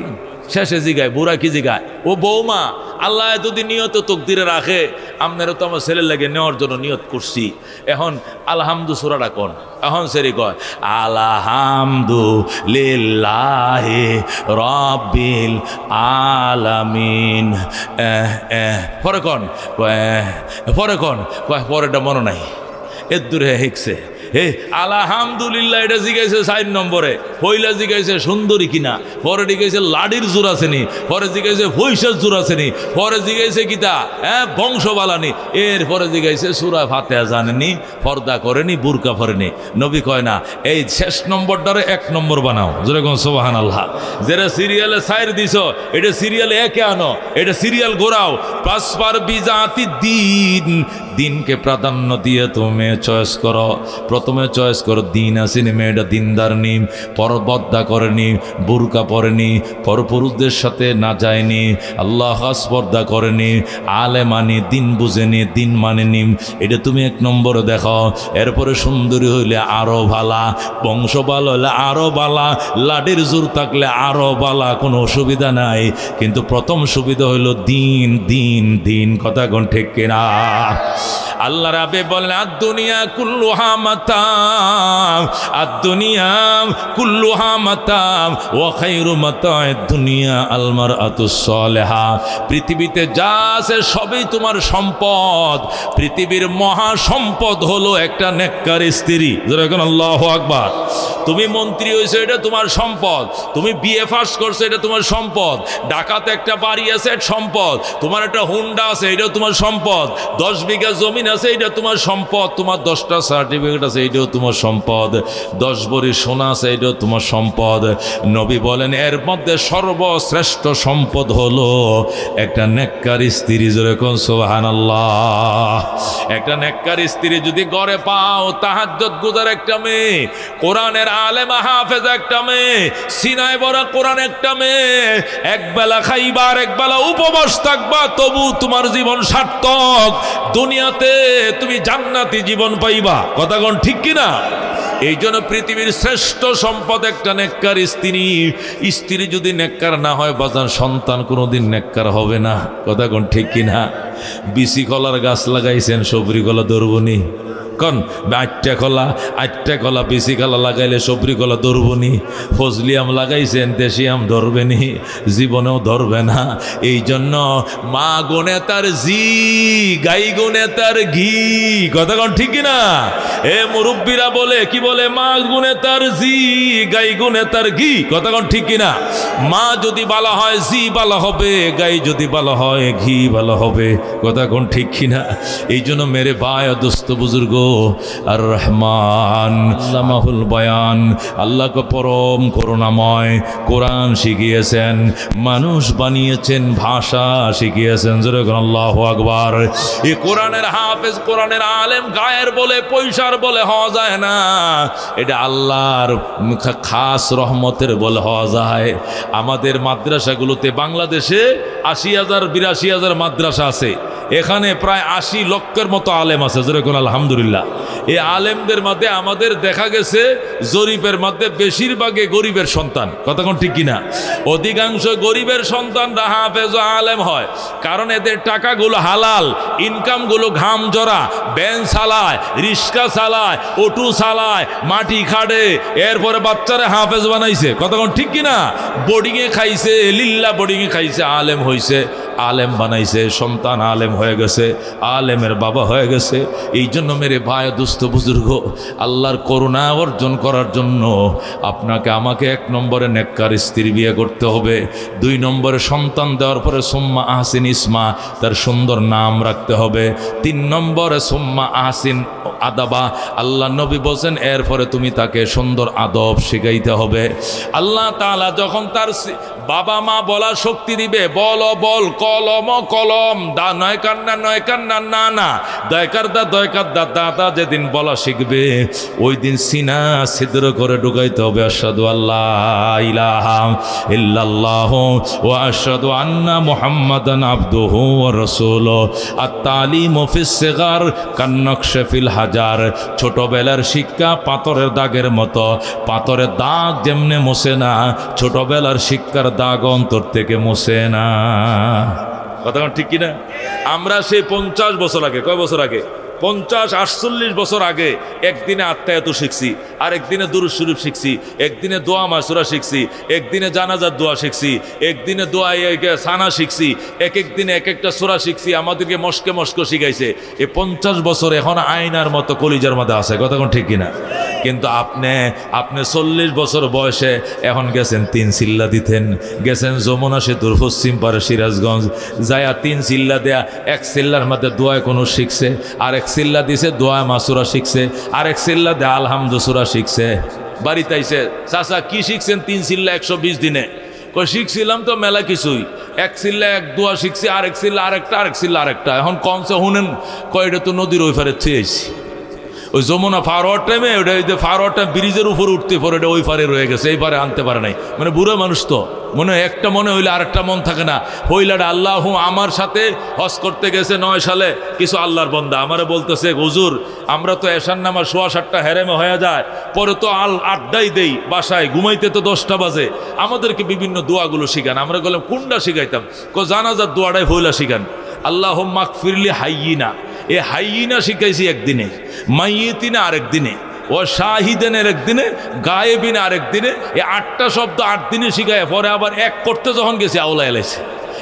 শেষে জিগায় বুড়া কি জিগায়, ও বৌমা, আল্লাহ যদি নিয়ত তকদিরে রাখে, আপনারা তো আমার ছেলের লাগে নেওয়ার জন্য নিয়ত করছি, এখন আলহামদু সূরাটা কোন? এখন সেরি কয় আলহামদুলিল্লাহি রাব্বিল আলামিন। পরে কোন? পরে কোন? পরেটা মনে নাই, এর দূরে হিকছে। হে আলহামদুলিল্লাহ এটা জিগাইছে 4 নম্বরে, পয়লা জিগাইছে সুন্দরী কিনা, পরে জিগাইছে লাডির জোর আসেনি, পরে জিগাইছে পয়সার জোর আসেনি, পরে জিগাইছে কিতা বংশবালানি, এরপরে জিগাইছে সূরা ফাতিহা জানেনি, পর্দা করেনি, বুরকা পরেনি। নবী কয় না, এই শেষ নম্বরটারে 1 নম্বর বানাও। যেরকম সুবহানাল্লাহ। যেটা সিরিয়ালে 4 দিছ, এটা সিরিয়ালে 1 আনো, এটা সিরিয়াল ঘোরাও। পাসপার বিজাতি দিন, দিনকে প্রাধান্য দিয়ে তুমি মেয়ে চয়েস করো। প্রথমে চয়েস করো দিন আসেনি, মেয়েটা দিনদার নি, পরবদ্দা করেনি, বুরকা পরেনি, পরপুরুষদের সাথে না যায়নি, আল্লাহ স্পর্ধা করেনি, আলেমানি, দিন বুঝেনি, দিন মানেনি, এটা তুমি এক নম্বরে দেখো। এরপরে সুন্দরী হইলে আরো ভালা, বংশ ভালো হলে আরো ভালা, লাঠির জোর থাকলে আরো ভালা, কোনো অসুবিধা নাই। কিন্তু প্রথম সুবিধা হইল দিন দিন দিন। কথা কোন ঠিক কিনা? আল্লাহ রাবে বলেন আদ-দুনিয়া কুল্লুহা মাতাম, আদ-দুনিয়া কুল্লুহা মাতাম ওয়া খায়রু মাতা'আদ দুনিয়া আল মারআতুস সালিহা। পৃথিবীতে যা আছে সবই তোমার সম্পদ। পৃথিবীর মহা সম্পদ হলো একটা নেককার স্ত্রী। যেরকম আল্লাহু আকবার। তুমি মন্ত্রী হয়েছো, এটা তোমার সম্পদ। তুমি বিএ পাস করছো, এটা তোমার সম্পদ। ঢাকাতে একটা বাড়ি আছে, এটা সম্পদ। তোমার একটা হুন্ডা আছে, এটাও তোমার সম্পদ। 10 বিঘা জমিন আছে, এটা তোমার সম্পদ। তোমার 10টা সার্টিফিকেট আছে, এটাও তোমার সম্পদ। 10 ভরি সোনা আছে, এটাও তোমার সম্পদ। নবী বলেন এর মধ্যে সর্বশ্রেষ্ঠ সম্পদ হলো একটা নেককার স্ত্রী। যেরকম সুবহানাল্লাহ। একটা নেককার স্ত্রী যদি ঘরে পাও, তাহাজ্জুদ গুজার একটা মেয়ে, কোরআনের আলেমা হাফেজ একটা মেয়ে, সিনায় বড়া কোরআন একটা মেয়ে, একবেলা খাইবা আর একবেলা উপবাস থাকবা, তবু তোমার জীবন সার্থক। দুনিয়াতে তুমি জান্নাতি জীবন পাইবা। কথা কোন ঠিক কিনা? এই জন্য পৃথিবীর শ্রেষ্ঠ সম্পদ একটা নেককার স্ত্রী। স্ত্রী যদি নেককার না হয় বাজান, সন্তান কোনোদিন নেককার হবে না। কথা কোন ঠিক কিনা? বিসি কলার গাছ লাগাইছেন, সবরি কলা ধরবনি কন? আটটা কলা বিসি কলা লাগাইলে সবরি কলা ধরবনি। ফজলি আম লাগাইছেন, দেশি আম ধরবেনি, জীবনেও ধরবে না। এই জন্য মা গুনে তার জি, গাই গুনে তার ঘি। কথা কোন ঠিক কিনা? এ মুরব্বীরা বলে কি বলে? মা গুনে তার জি, গাই গুনে তার ঘি। কথা কোন ঠিক কিনা? মা যদি ভালো হয় জি ভালো হবে, গাই যদি ভালো হয় ঘি ভালো হবে। কথা কোন ঠিক কিনা? এই জন্য মেরে ভাই দোস্ত বুজুর্গ, আর রহমান আল্লামাহুল বয়ান, আল্লাহকে পরম করুণাময়, কোরআন শিখিয়েছেন, মানুষ বানিয়েছেন, ভাষা শিখিয়েছেন। যেরকম আল্লাহু আকবার। এই কোরআনের হাফেজ, কোরআনের আলেম গায়ের বলে পয়সার বলে হওয়া যায় না। এটা আল্লাহর খাস রহমতের বলে হওয়া যায়। আমাদের মাদ্রাসাগুলোতে বাংলাদেশে 80,000 82,000 মাদ্রাসা আছে। এখানে প্রায় 80 লক্ষের মতো আলেম আছে। যেরকম আলহামদুলিল্লাহ। এই আলেমদের মধ্যে আমাদের দেখা গেছে জরিপের মধ্যে বেশিরভাগে গরিবের সন্তান। কথা কোন ঠিক কিনা? অধিকাংশ গরিবের সন্তানরা হাফেজ ও আলেম হয়, কারণ এদের টাকাগুলো হালাল, ইনকামগুলো ঘাম জরা, ভ্যান চালায়, রিক্সা চালায়, অটো চালায়, মাটি খাড়ে, এরপরে বাচ্চারা হাফেজ বানাইছে। কথা কোন ঠিক কিনা? বোর্ডিংয়ে খাইছে, লিল্লা বোর্ডিংয়ে খাইছে, আলেম হইছে, আলেম বানাইছে, সন্তান আলেম হয়ে গেছে, আলেমের বাবা হয়ে গেছে। এই জন্য মেরে ভাই দুস্থ বুজুর্গ, আল্লাহর করুণা অর্জন করার জন্য আপনাকে আমাকে 1 নম্বরে নেককার স্ত্রী বিয়ে করতে হবে। 2 নম্বরে সন্তান দেওয়ার পরে সুম্মা আহসিন ইসমা, তার সুন্দর নাম রাখতে হবে। 3 নম্বরে সুম্মা আহসিন আদাবা, আল্লাহ নবী বলছেন এরপরে তুমি তাকে সুন্দর আদব শিখাইতে হবে। আল্লাহ তাআলা যখন তার বাবা মা বলার শক্তি দিবে, বল বল, কলম কলম, দা নয় কান্না নয় কান্না, না না দয়কার দা দয়কার দা, দাদা যেদিন বলা শিখবে ওই দিন সিনা ছিদ্র করে ঢুকাইতে হবে। আশহাদু আল্লাহ ইলাহা ইল্লাল্লাহু ওয়া আশহাদু আন্না মুহাম্মাদান আবদুহু ওয়া রাসূলুহু। আত-তালিমু ফিস সিগার কান-নাকশি ফিল হাজার। ছোটবেলার শিক্ষা পাথরের দাগের মতো, পাথরের দাগ যেমনে মুছে না, ছোটবেলার শিক্ষার দাগ অন্তর থেকে মুছে না। কথা ঠিক কিনা? আমরা সেই 50 বছর আগে, কয় বছর আগে? 50-48 বছর আগে একদিনে আত্মায়াত শিখছি, আর একদিনে দুরূদ শরীফ শিখছি, একদিনে দোয়া মাসুরা শিখছি, একদিনে জানাজার দোয়া শিখছি, একদিনে দোয়া সানা শিখছি, এক দিনে এক একটা সূরা শিখছি। আমাদেরকে মস্কে মস্কো শিখাইছে। এই 50 বছর এখন আয়নার মতো কলিজার মধ্যে আছে। কথা কোন ঠিক কিনা? কিন্তু আপনি 40 বছর বয়সে এখন গেছেন 3 চিল্লা দিতেন, গেছেন যমুনা সেতুর পশ্চিম পারে সিরাজগঞ্জ, যায়া 3 চিল্লা দেয়া, 1 চিল্লার মধ্যে দোয়া কোনো শিখছে, আর 1 চিল্লা দিছে দোয়া মাসুরা শিখছে, আর 1 চিল্লা দেয়া আলহামদু সূরা শিখছে। বাড়িতে আইছে, চাচা কি শিখছেন 3 চিল্লা 120 দিনে? কই শিখছিলাম তো মেলা কিছুই। এক চিল্লা এক দোয়া শিখছি, আরেক চিল্লা আরেকটা, আরেক চিল্লা আরেকটা। এখন কমসে শুনেন কয়টা তো নদীর ওই পারে থুয়েছি, ওই যমুনা ফারওয়ার টাইমে ওটা ফারওয়ার টাইম ব্রিজের উপর উঠতে পরে ওটা ওই পারে রয়ে গেছে, এই পারে আনতে পারে নাই। মানে বুড়ো মানুষ তো মনে হয় একটা মনে হইলে আরেকটা মন থাকে না। হইলাটা আল্লাহ আমার সাথে হজ করতে গেছে 9 সালে কিছু আল্লাহর বন্দা আমারে বলতেছে, হুজুর আমরা তো এশার নামাজ 7:15 হেরেমে হয়ে যায়, পরে তো আড্ডাই দেই বাসায়, ঘুমাইতে তো 10টা বাজে, আমাদেরকে বিভিন্ন দোয়াগুলো শিখান। আমরা বললাম কোনটা শিখাইতাম? জানাজার দোয়াটাই হইলা শিখান। আল্লাহ মাগফিরলি হাইয়িনা, এ হাইয়িনা শিখাইছি একদিনে, মাইয়িতিনা আরেক দিনে, ও শাহিদেনের একদিনে, গায়েবিন আরেক দিনে। এই 8টা শব্দ 8 দিনে শিখায়, পরে আবার এক করতে যখন গেছি আওলা এলাইছে,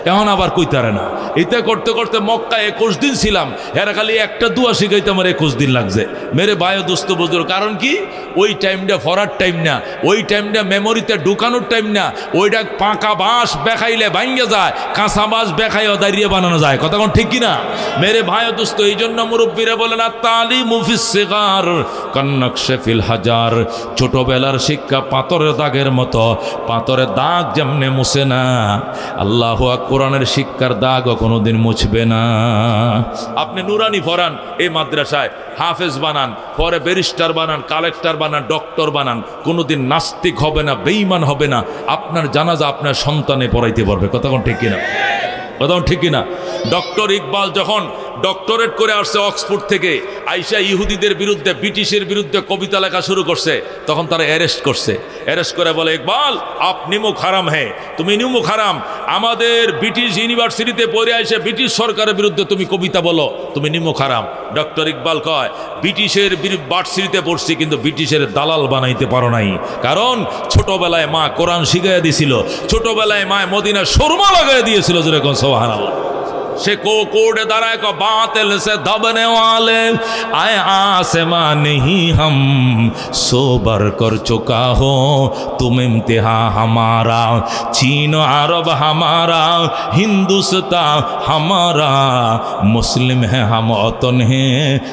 এখন আবার কইতারে না। এটা করতে করতে মক্কায় 21 দিন ছিলাম, এরা খালি একটা দোয়া শিখাইতে আমার 21 দিন লাগছে। মেরে বায়ু দোস্ত বুঝুর কারণ কি? ওই টাইমটা ফরার টাইম না, ওই টাইমটা মেমোরিতে ঢুকানোর টাইম না। ওইটা পাকা বাঁশ বেখাইলে ভাঙ্গে যায়, কাঁচা বাঁশ বেখাইও দাঁড়িয়ে বানানো যায়। কথা কোন ঠিক কিনা? মেরে ভাই দোস্ত, এই জন্য মুরব্বীরা বলেন তালিমু ফিস সিগার কান্নাকশে ফিল হাজার। ছোটবেলার শিক্ষা পাথরের দাগের মতো, পাথরের দাগ যেমনে মুছে না, আল্লাহু আকবার কোরআনের শিক্ষার দাগও কোনোদিন মুছবে না। আপনি নুরানি পড়ান এই মাদ্রাসায়, হাফেজ বানান, পরে ব্যারিস্টার বানান, কালেক্টর বানান, ডক্টর বানান, কোনোদিন নাস্তিক হবে না, বেঈমান হবে না। আপনার জানাজা আপনার সন্তানে পড়াইতে পারবে। কথা কোন ঠিক কিনা? কথা ঠিক কিনা? ডক্টর ইকবাল যখন ডক্টরেট করে আসছে অক্সফোর্ড থেকে, আইসা ইহুদিদের বিরুদ্ধে, ব্রিটিশের বিরুদ্ধে কবিতা লেখা শুরু করছে, তখন তারা অ্যারেস্ট করছে। অ্যারেস্ট করে বলে, ইকবাল আপনি মুখ হারাম হে, তুমি নিমুখ হারাম, আমাদের ব্রিটিশ ইউনিভার্সিটিতে পড়ে আইসে ব্রিটিশ সরকারের বিরুদ্ধে তুমি কবিতা বলো, তুমি নিমুখ হারাম। ডক্টর ইকবাল কয়, ব্রিটিশের ভার্সিটিতে পড়ছি কিন্তু ব্রিটিশের দালাল বানাইতে পারো নাই, কারণ ছোটবেলায় মা কোরআন শিখাইয়া দিছিল, ছোটবেলায় মা মদিনা সুরমা লাগাই দিয়েছিল। যেরকম সুবহানাল্লাহ। से कोड दरा को बातिल से दबने वाले आए आसमां नहीं हम सोबर कर चुका हो तुम इम्तिहा हमारा चीन अरब हमारा हिंदुस्तान हमारा मुस्लिम है हम वतन है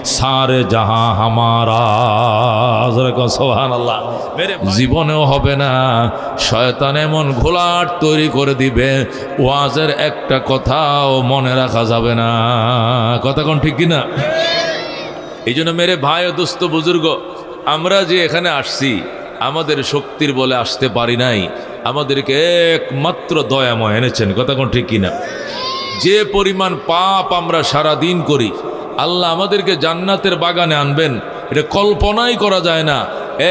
सारे जहां हमारा। सुभान अल्लाह। मेरे জীবনেও হবে না, শয়তান এমন ঘোলাট তৈরি করে দিবে, ওয়াজের একটা কথাও মনে রাখা যাবে না। কথা কোন ঠিক কিনা? এই জন্য মেরে ভাই ও দোস্ত বুজুর্গ, আমরা যে এখানে আসছি আমাদের শক্তির বলে আসতে পারি নাই, আমাদেরকে একমাত্র দয়াময় এনেছেন। কথা কোন ঠিক কিনা? যে পরিমাণ পাপ আমরা সারা দিন করি, আল্লাহ আমাদেরকে জান্নাতের বাগানে আনবেন এটা কল্পনাই করা যায় না।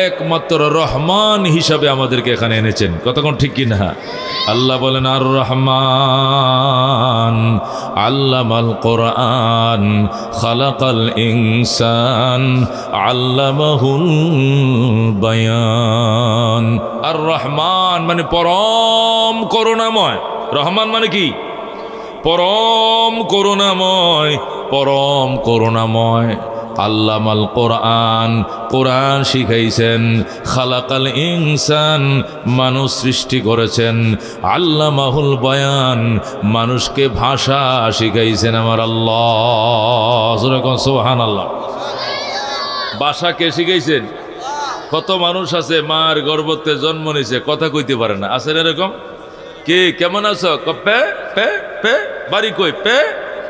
একমাত্র রহমান হিসাবে আমাদেরকে এখানে এনেছেন। কতক্ষণ ঠিক কিনা? আল্লাহ বলেন আর রহমান আল্লামাল কোরআন খালাকাল ইনসান আল্লামাহুল বায়ান। আর রহমান মানে পরম করুণাময়। রহমান মানে কি? পরম করুণাময়, পরম করুণাময়। আল্লামাল কোরআন, কোরআন শিখাইছেন। খালাকাল ইনসান, মানুষ সৃষ্টি করেছেন। আল্লামাহুল বায়ান, মানুষকে ভাষা শিখাইছেন আমার আল্লাহ। সুবহানাল্লাহ। ভাষা কে শিখাইছেন? কত মানুষ আছে মার গর্ভতে জন্ম নিছে, কথা কইতে পারে না, আছে এরকম? কে কেমন আছো? পে পে পে, বাড়ি কই? পে,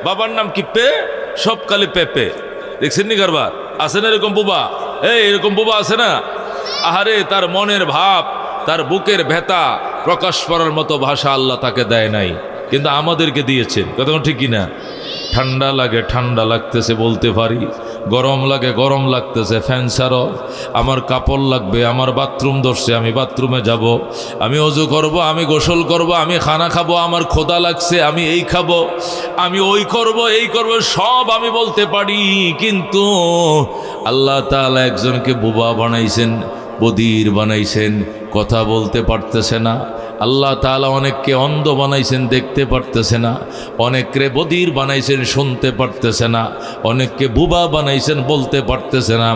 বাবার নাম কি? পে, সব কালে পে পে। দেখছেন নি কারবার? আছে না এরকম বুবা? এরকম বুবা আছে না? আহারে, তার মনের ভাব, তার বুকের ভেতা প্রকাশ করার মতো ভাষা আল্লাহ তাকে দেয় নাই, কিন্তু আমাদেরকে দিয়েছেন। কতক্ষণ ঠিক কিনা? ঠান্ডা লাগে, ঠান্ডা লাগতেছে বলতে পারি, গরম লাগে, গরম লাগতেছে ফ্যান ছাড়ো। আমার কাপড় লাগবে, আমার বাথরুম ধরছে, আমি বাথরুমে যাব, আমি অজু করব, আমি গোসল করব, আমি খানা খাবো, আমার ক্ষুধা লাগছে, আমি এই খাবো, আমি ওই করব, এই করব, সব আমি বলতে পারি। কিন্তু আল্লাহ তাআলা একজনকে বোবা বানাইছেন, বধির বানাইছেন, কথা বলতে পারতেছে না। আল্লাহ তাআলা অনেককে অন্ধ বানাইছেন, দেখতে পারতেছে না। অনেককে বধির বানাইছেন, শুনতে পারতেছে না। অনেককে বুবা বানাইছেন, বলতে পারতেছে না।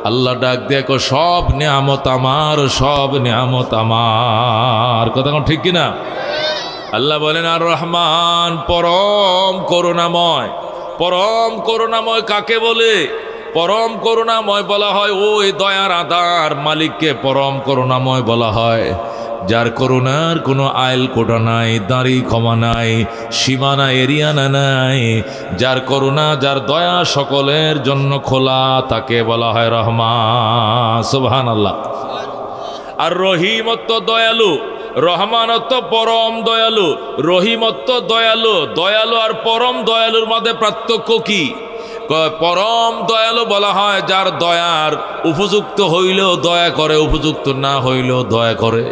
আল্লাহ ডাক দেখো, সব নিয়ামত আমার, সব নিয়ামত আমার। কথা ঠিক কিনা? আল্লাহ বলেন আর রহমান, পরম করুণাময়। পরম করুণাময় কাকে বলে? পরম করুণাময় বলা হয় ওই দয়ার আধার মালিককে পরম করুণাময় বলা হয়। যার করুণার কোনো আইল কোটা নাই, দাড়ি ক্ষমা নাই, সীমানা এরিয়ানা নাই, যার করুণা যার দয়া সকলের জন্য খোলা, তাকে বলা হয় রহমান। সুবহানাল্লাহ। আর রহিমত্ব দয়ালু, রহমানত্ব পরম দয়ালু, রহিমত্ব দয়ালু। দয়ালু আর পরম দয়ালুর মধ্যে পার্থক্য কি? পরম দয়ালু বলা হয় যার দয়ার উপযুক্ত হইলেও দয়া করে, উপযুক্ত না হইলেও দয়া করে।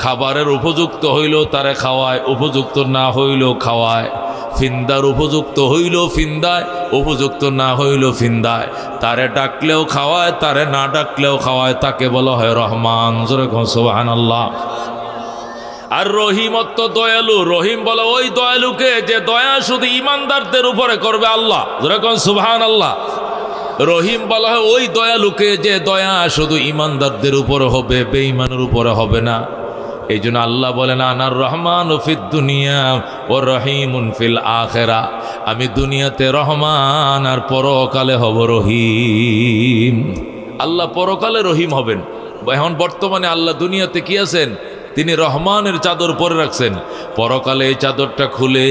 খাবারের উপযুক্ত হইলেও তারে খাওয়ায়, উপযুক্ত না হইলেও খাওয়ায়। ফিন্দার উপযুক্ত হইলেও ফিন্দায়, উপযুক্ত না হইলেও ফিন্দায়। তারে ডাকলেও খাওয়ায়, তারে না ডাকলেও খাওয়ায়, তাকে বলা হয় রহমান। যেরকম সুবহানাল্লাহ। আর রহিমত্ব দয়ালু, রহিম বলে ওই দয়ালুকে যে দয়া শুধু ইমানদারদের উপরে করবে আল্লাহ। যেরকম সুবহানাল্লাহ। রহিম বলা হয় ওই দয়ালুকে যে দয়া শুধু ইমানদারদের উপরে হবে, বেঈমানের উপরে হবে না। এই জন্য আল্লাহ বলেন আনার রহমান ফিদ দুনিয়া ও রহিমুন ফিল আখিরা। আমি দুনিয়াতে রহমান আর পরকালে হব রহিম। আল্লাহ পরকালে রহিম হবেন। এখন বর্তমানে আল্লাহ দুনিয়াতে কি আছেন? তিনি রহমানের চাদর পরে রাখছেন। পরকালে এই চাদরটা খুলে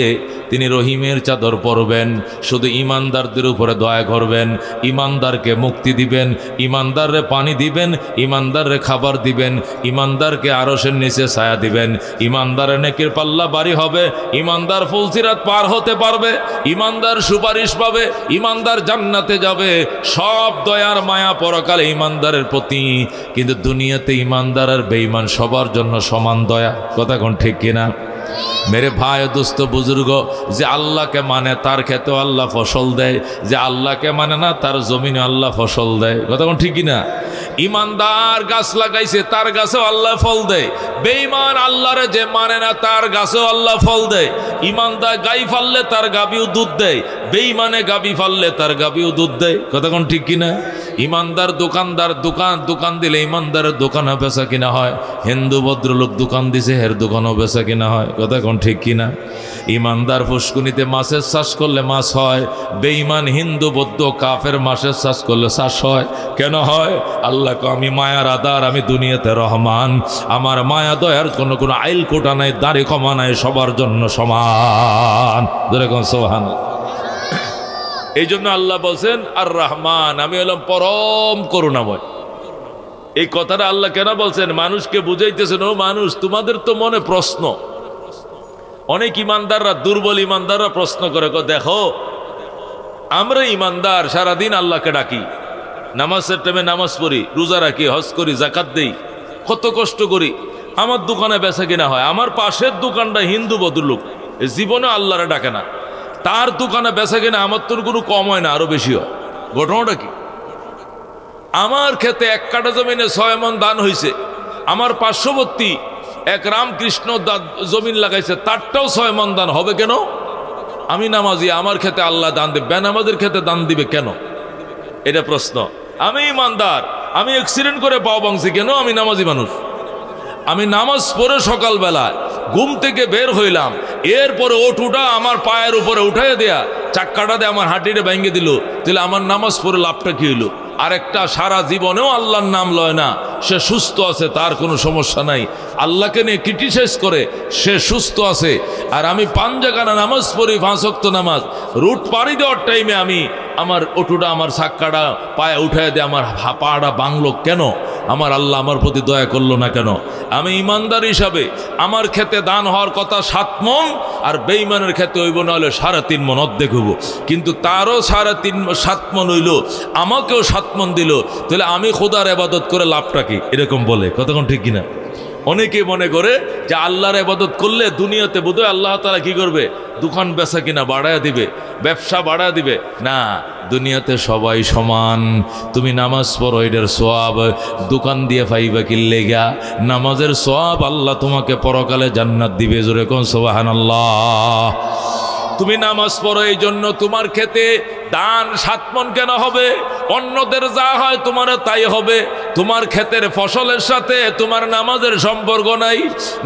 তিনি রহিমের চাদর পরবেন। শুধু ইমানদারদের উপরে দয়া করবেন, ইমানদারকে মুক্তি দিবেন, ইমানদাররে পানি দিবেন, ইমানদাররে খাবার দিবেন, ইমানদারকে আরশের নিচে ছায়া দিবেন, ইমানদারের নেকির পাল্লা বাড়ি হবে, ইমানদার ফুলসিরাত পার হতে পারবে, ইমানদার সুপারিশ পাবে, ইমানদার জান্নাতে যাবে। সব দয়ার মায়া পরকালে ইমানদারের প্রতি। কিন্তু দুনিয়াতে ইমানদার আর বেঈমান সবার জন্য সমান দয়া। কথা কোন ঠিক কিনা? মেরে ভাই দোস্ত বুজুর্গ, যে আল্লাহকে মানে তার ক্ষেতেও আল্লাহ ফসল দেয়, যে আল্লাহকে মানে না তার জমিনে আল্লাহ ফসল দেয়। কথা কোন ঠিক কিনা? ইমানদার গাছ লাগাইছে, তার গাছেও আল্লাহ ফল দেয়। বেঈমান আল্লাহরে যে মানে না তার গাছেও আল্লাহ ফল দেয়। ইমানদার গাই ফাললে তার গাবিও দুধ দেয়, বেঈমানে গাবি ফাললে তার গাবিও দুধ দেয়। কথা কোন ঠিক কিনা? ইমানদার দোকানদার দোকান দিলে ইমানদারের দোকানও বেচা কিনা হয়। হিন্দু ভদ্রলোক দোকান দিছে, হের দোকানও বেচা কিনা হয়। কথা কোন ঠিক কিনা? ইমানদার ফুসকুনিতে মাছের চাষ করলে মাছ হয়, বেঈমান হিন্দু বৌদ্ধ কাফের মাছের চাষ করলে চাষ হয়। কেন হয়? আল্লাহ কো আমি মায়ার আদার, আমি দুনিয়াতে রহমান। আমার মায়া দয়ার কোনো আইল কোটা নাই, দাড়ি কমা নাই, সবার জন্য সমান। যেরকম সুবহানাল্লাহ। এই জন্য আল্লাহ বলছেন আর রহমান, আমি হলাম পরম করুণাময়। এই কথাটা আল্লাহ কেন বলছেন? মানুষকে বুঝাইতেছেন, ও মানুষ, তোমাদের তো মনে প্রশ্ন। অনেক ইমানদাররা, দুর্বল ইমানদাররা প্রশ্ন করে, দেখো আমরা ইমানদার, সারাদিন আল্লাহকে ডাকি, নামাজের টাইমে নামাজ পড়ি, রোজা রাখি, হজ করি, জাকাত দেই, কত কষ্ট করি, আমার দোকানে বেচা কিনা হয়। আমার পাশের দোকানটা হিন্দু ভদ্রলোক, জীবনে আল্লাহরে ডাকে না, তার দোকানে বেচা কিনা আমার তোর কোনো কম হয় না, আরো বেশি হয়। ঘটনাটা কি? আমার ক্ষেতে 1 কাঠা জমিনে 6 মণ দান হয়েছে, আমার পার্শ্ববর্তী এক রামকৃষ্ণ জমিন লাগাইছে, তারটাও 6 মণ দান হবে কেন? আমি নামাজি, আমার ক্ষেতে আল্লাহ দান দেবে, বেনামাজের ক্ষেতে দান দিবে কেন? এটা প্রশ্ন। আমি ইমানদার, আমি অ্যাক্সিডেন্ট করে পাও ভাঙছি কেন? আমি নামাজি মানুষ। আমি নামাজ পড়ে সকালবেলায় ঘুম থেকে বের হইলাম, এরপরে ওটুটা আমার পায়ের উপরে উঠাই দেয়া, চাক্কাটা দিয়ে আমার হাঁটিটা ভেঙে দিল, তাহলে আমার নামাজ পড়ে লাভটা কি হইল? আরেকটা সারা জীবনেও আল্লাহর নাম লয় না, সে সুস্থ আছে, তার কোনো সমস্যা নাই, আল্লাহকে নিয়ে ক্রিটিসাইজ করে, সে সুস্থ আছে। আর আমি 5 জায়গানা নামাজ পড়ি, 5 ওয়াক্ত নামাজ, রুট পাড়ি দেওয়ার টাইমে আমি আমার ওটুটা, আমার চাক্কাটা পায়ে উঠাই দিয়ে আমার পাটা বাংলো কেন? আমার আল্লাহ আমার প্রতি দয়া করলো না কেন? আমি ইমানদার হিসাবে আমার ক্ষেতে দান হওয়ার কথা 7 মণ, আর বেঈমানের ক্ষেতে হইব না হলে 3.5 মণ, অর্ধেক হইব। কিন্তু তারও 7 মণ হইল, আমাকেও 7 মণ দিল, তাহলে আমি খোদার ইবাদত করে লাভটা কি? এরকম বলে। কতক্ষণ ঠিক কিনা? অনেকে মনে করে যে আল্লাহর ইবাদত করলে দুনিয়াতে বোধহয় আল্লাহ তাআলা কি করবে? দোকান বেচা কিনা বাড়ায়া দিবে, ব্যবসা বাড়ায়া দিবে। না, দুনিয়াতে সবাই সমান। তুমি নামাজ পড়ো, এটার সওয়াব দোকান দিয়ে পাইবা কি লেগা? নামাজের সওয়াব আল্লাহ তোমাকে পরকালে জান্নাত দিবে। জোরে কোন সুবহানাল্লাহ। তুমি নামাজ পড়ো, এই জন্য তোমার ক্ষেতে দান 7 মণ কেন হবে? অন্যদের যা হয় তোমারও তাই হবে। তোমার ক্ষেতের ফসলের সাথে তোমার নামাজের সম্পর্ক নাই।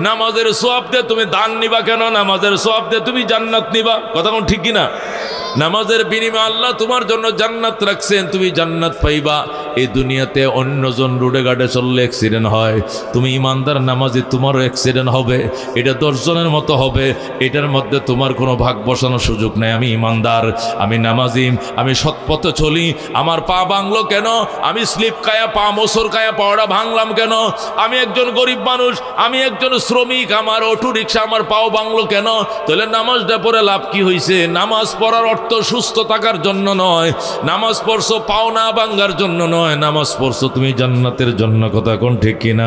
নামাজের সওয়াব দিয়ে তুমি দান নিবা কেন? নামাজের সওয়াব দিয়ে তুমি জান্নাত নিবা। কথা কোন ঠিক কিনা? নামাজের বিনিময়ে আল্লাহ তোমার জন্য জান্নাত রাখছেন, তুমি জান্নাত পাইবা। এই দুনিয়াতে অন্যজন রোডে ঘাটে চললে অ্যাক্সিডেন্ট হয়, তুমি ইমানদার নামাজি তোমারও অ্যাক্সিডেন্ট হবে, এটা 10 জনের মতো হবে, এটার মধ্যে তোমার কোনো ভাগ বসানোর সুযোগ নেই। আমি ইমানদার, আমি নামাজি, আমি সৎপথে চলি, আমার পা ভাঙলো কেন? আমি স্লিপ খায়া পা মোসর খায়া পাওয়াটা ভাঙলাম কেন? আমি একজন গরিব মানুষ, আমি একজন শ্রমিক, আমার অটো রিক্সা, আমার পাও ভাঙলো কেন? তাহলে নামাজটা পড়ে লাভ কি হয়েছে? নামাজ পড়ার অর্থ সুস্থ থাকার জন্য নয়, নামাজ পড়ছো পাও না ভাঙ্গার জন্য নয়, নামাজ পড়ছো তুমি জান্নাতের জন্য। কথা কোন ঠিক কিনা?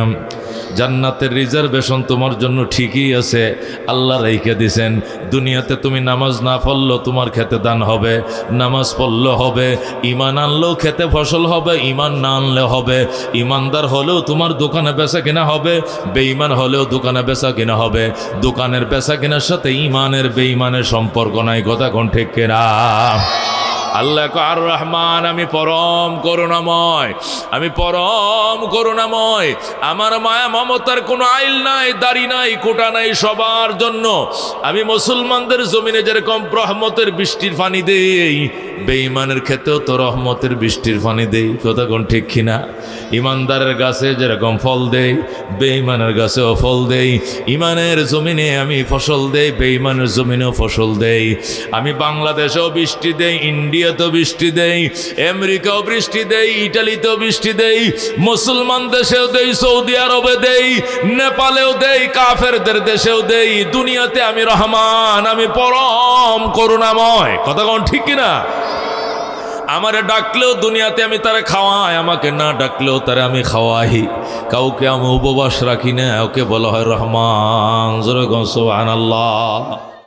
জান্নাতের রিজার্ভেশন তোমার জন্য ঠিকই আছে, আল্লাহ রেখে দিছেন। দুনিয়াতে তুমি নামাজ না পড়লেও তোমার খেতে দান হবে, নামাজ পড়লেও হবে, ইমান আনলেও খেতে ফসল হবে, ইমান না আনলে হবে। ইমানদার হলেও তোমার দোকানে বেচা কেনা হবে, বেঈমান হলেও দোকানে বেচা কেনা হবে। দোকানের বেচা কেনার সাথে ইমানের বেঈমানের সম্পর্ক নাই। কথা কোন ঠিক কিনা? আল্লাহ আর রহমান, আমি পরম করুণাময়, আমি পরম করুণাময়, আমার মায়া মমতার কোনো আইল নাই, দাড়ি নাই, কোটা নাই, সবার জন্য আমি মুসলমানদের জমিনে যেরকম রহমতের বৃষ্টির পানি দেই, বেঈমানের ক্ষেত্রেও তো রহমতের বৃষ্টির পানি দেই। কথা কোন ঠিক কিনা? ইমানদারের গাছে যেরকম ফল দেই, বেঈমানের গাছেও ফল দেই। ইমানের জমিনে আমি ফসল দেই, বেঈমানের জমিনেও ফসল দেই। আমি বাংলাদেশেও বৃষ্টি দেই, ইন্ডিয়াতেও বৃষ্টি দেই, আমেরিকাও বৃষ্টি দেই, ইটালিতেও বৃষ্টি দেই, মুসলমান দেশেও দেই, সৌদি আরবে দেই, নেপালেও দেই, কাফেরদের দেশেও দেই। দুনিয়াতে আমি রহমান, আমি পরম করুণাময়। কথা কোন ঠিক কিনা? আমারে ডাকলেও দুনিয়াতে আমি তারে খাওয়াই, আমাকে না ডাকলেও তারে আমি খাওয়াই। কাউকে আমি উপবাস রাখি না, ওকে বলা হয় রহমান। জোরে গো সুবহানাল্লাহ।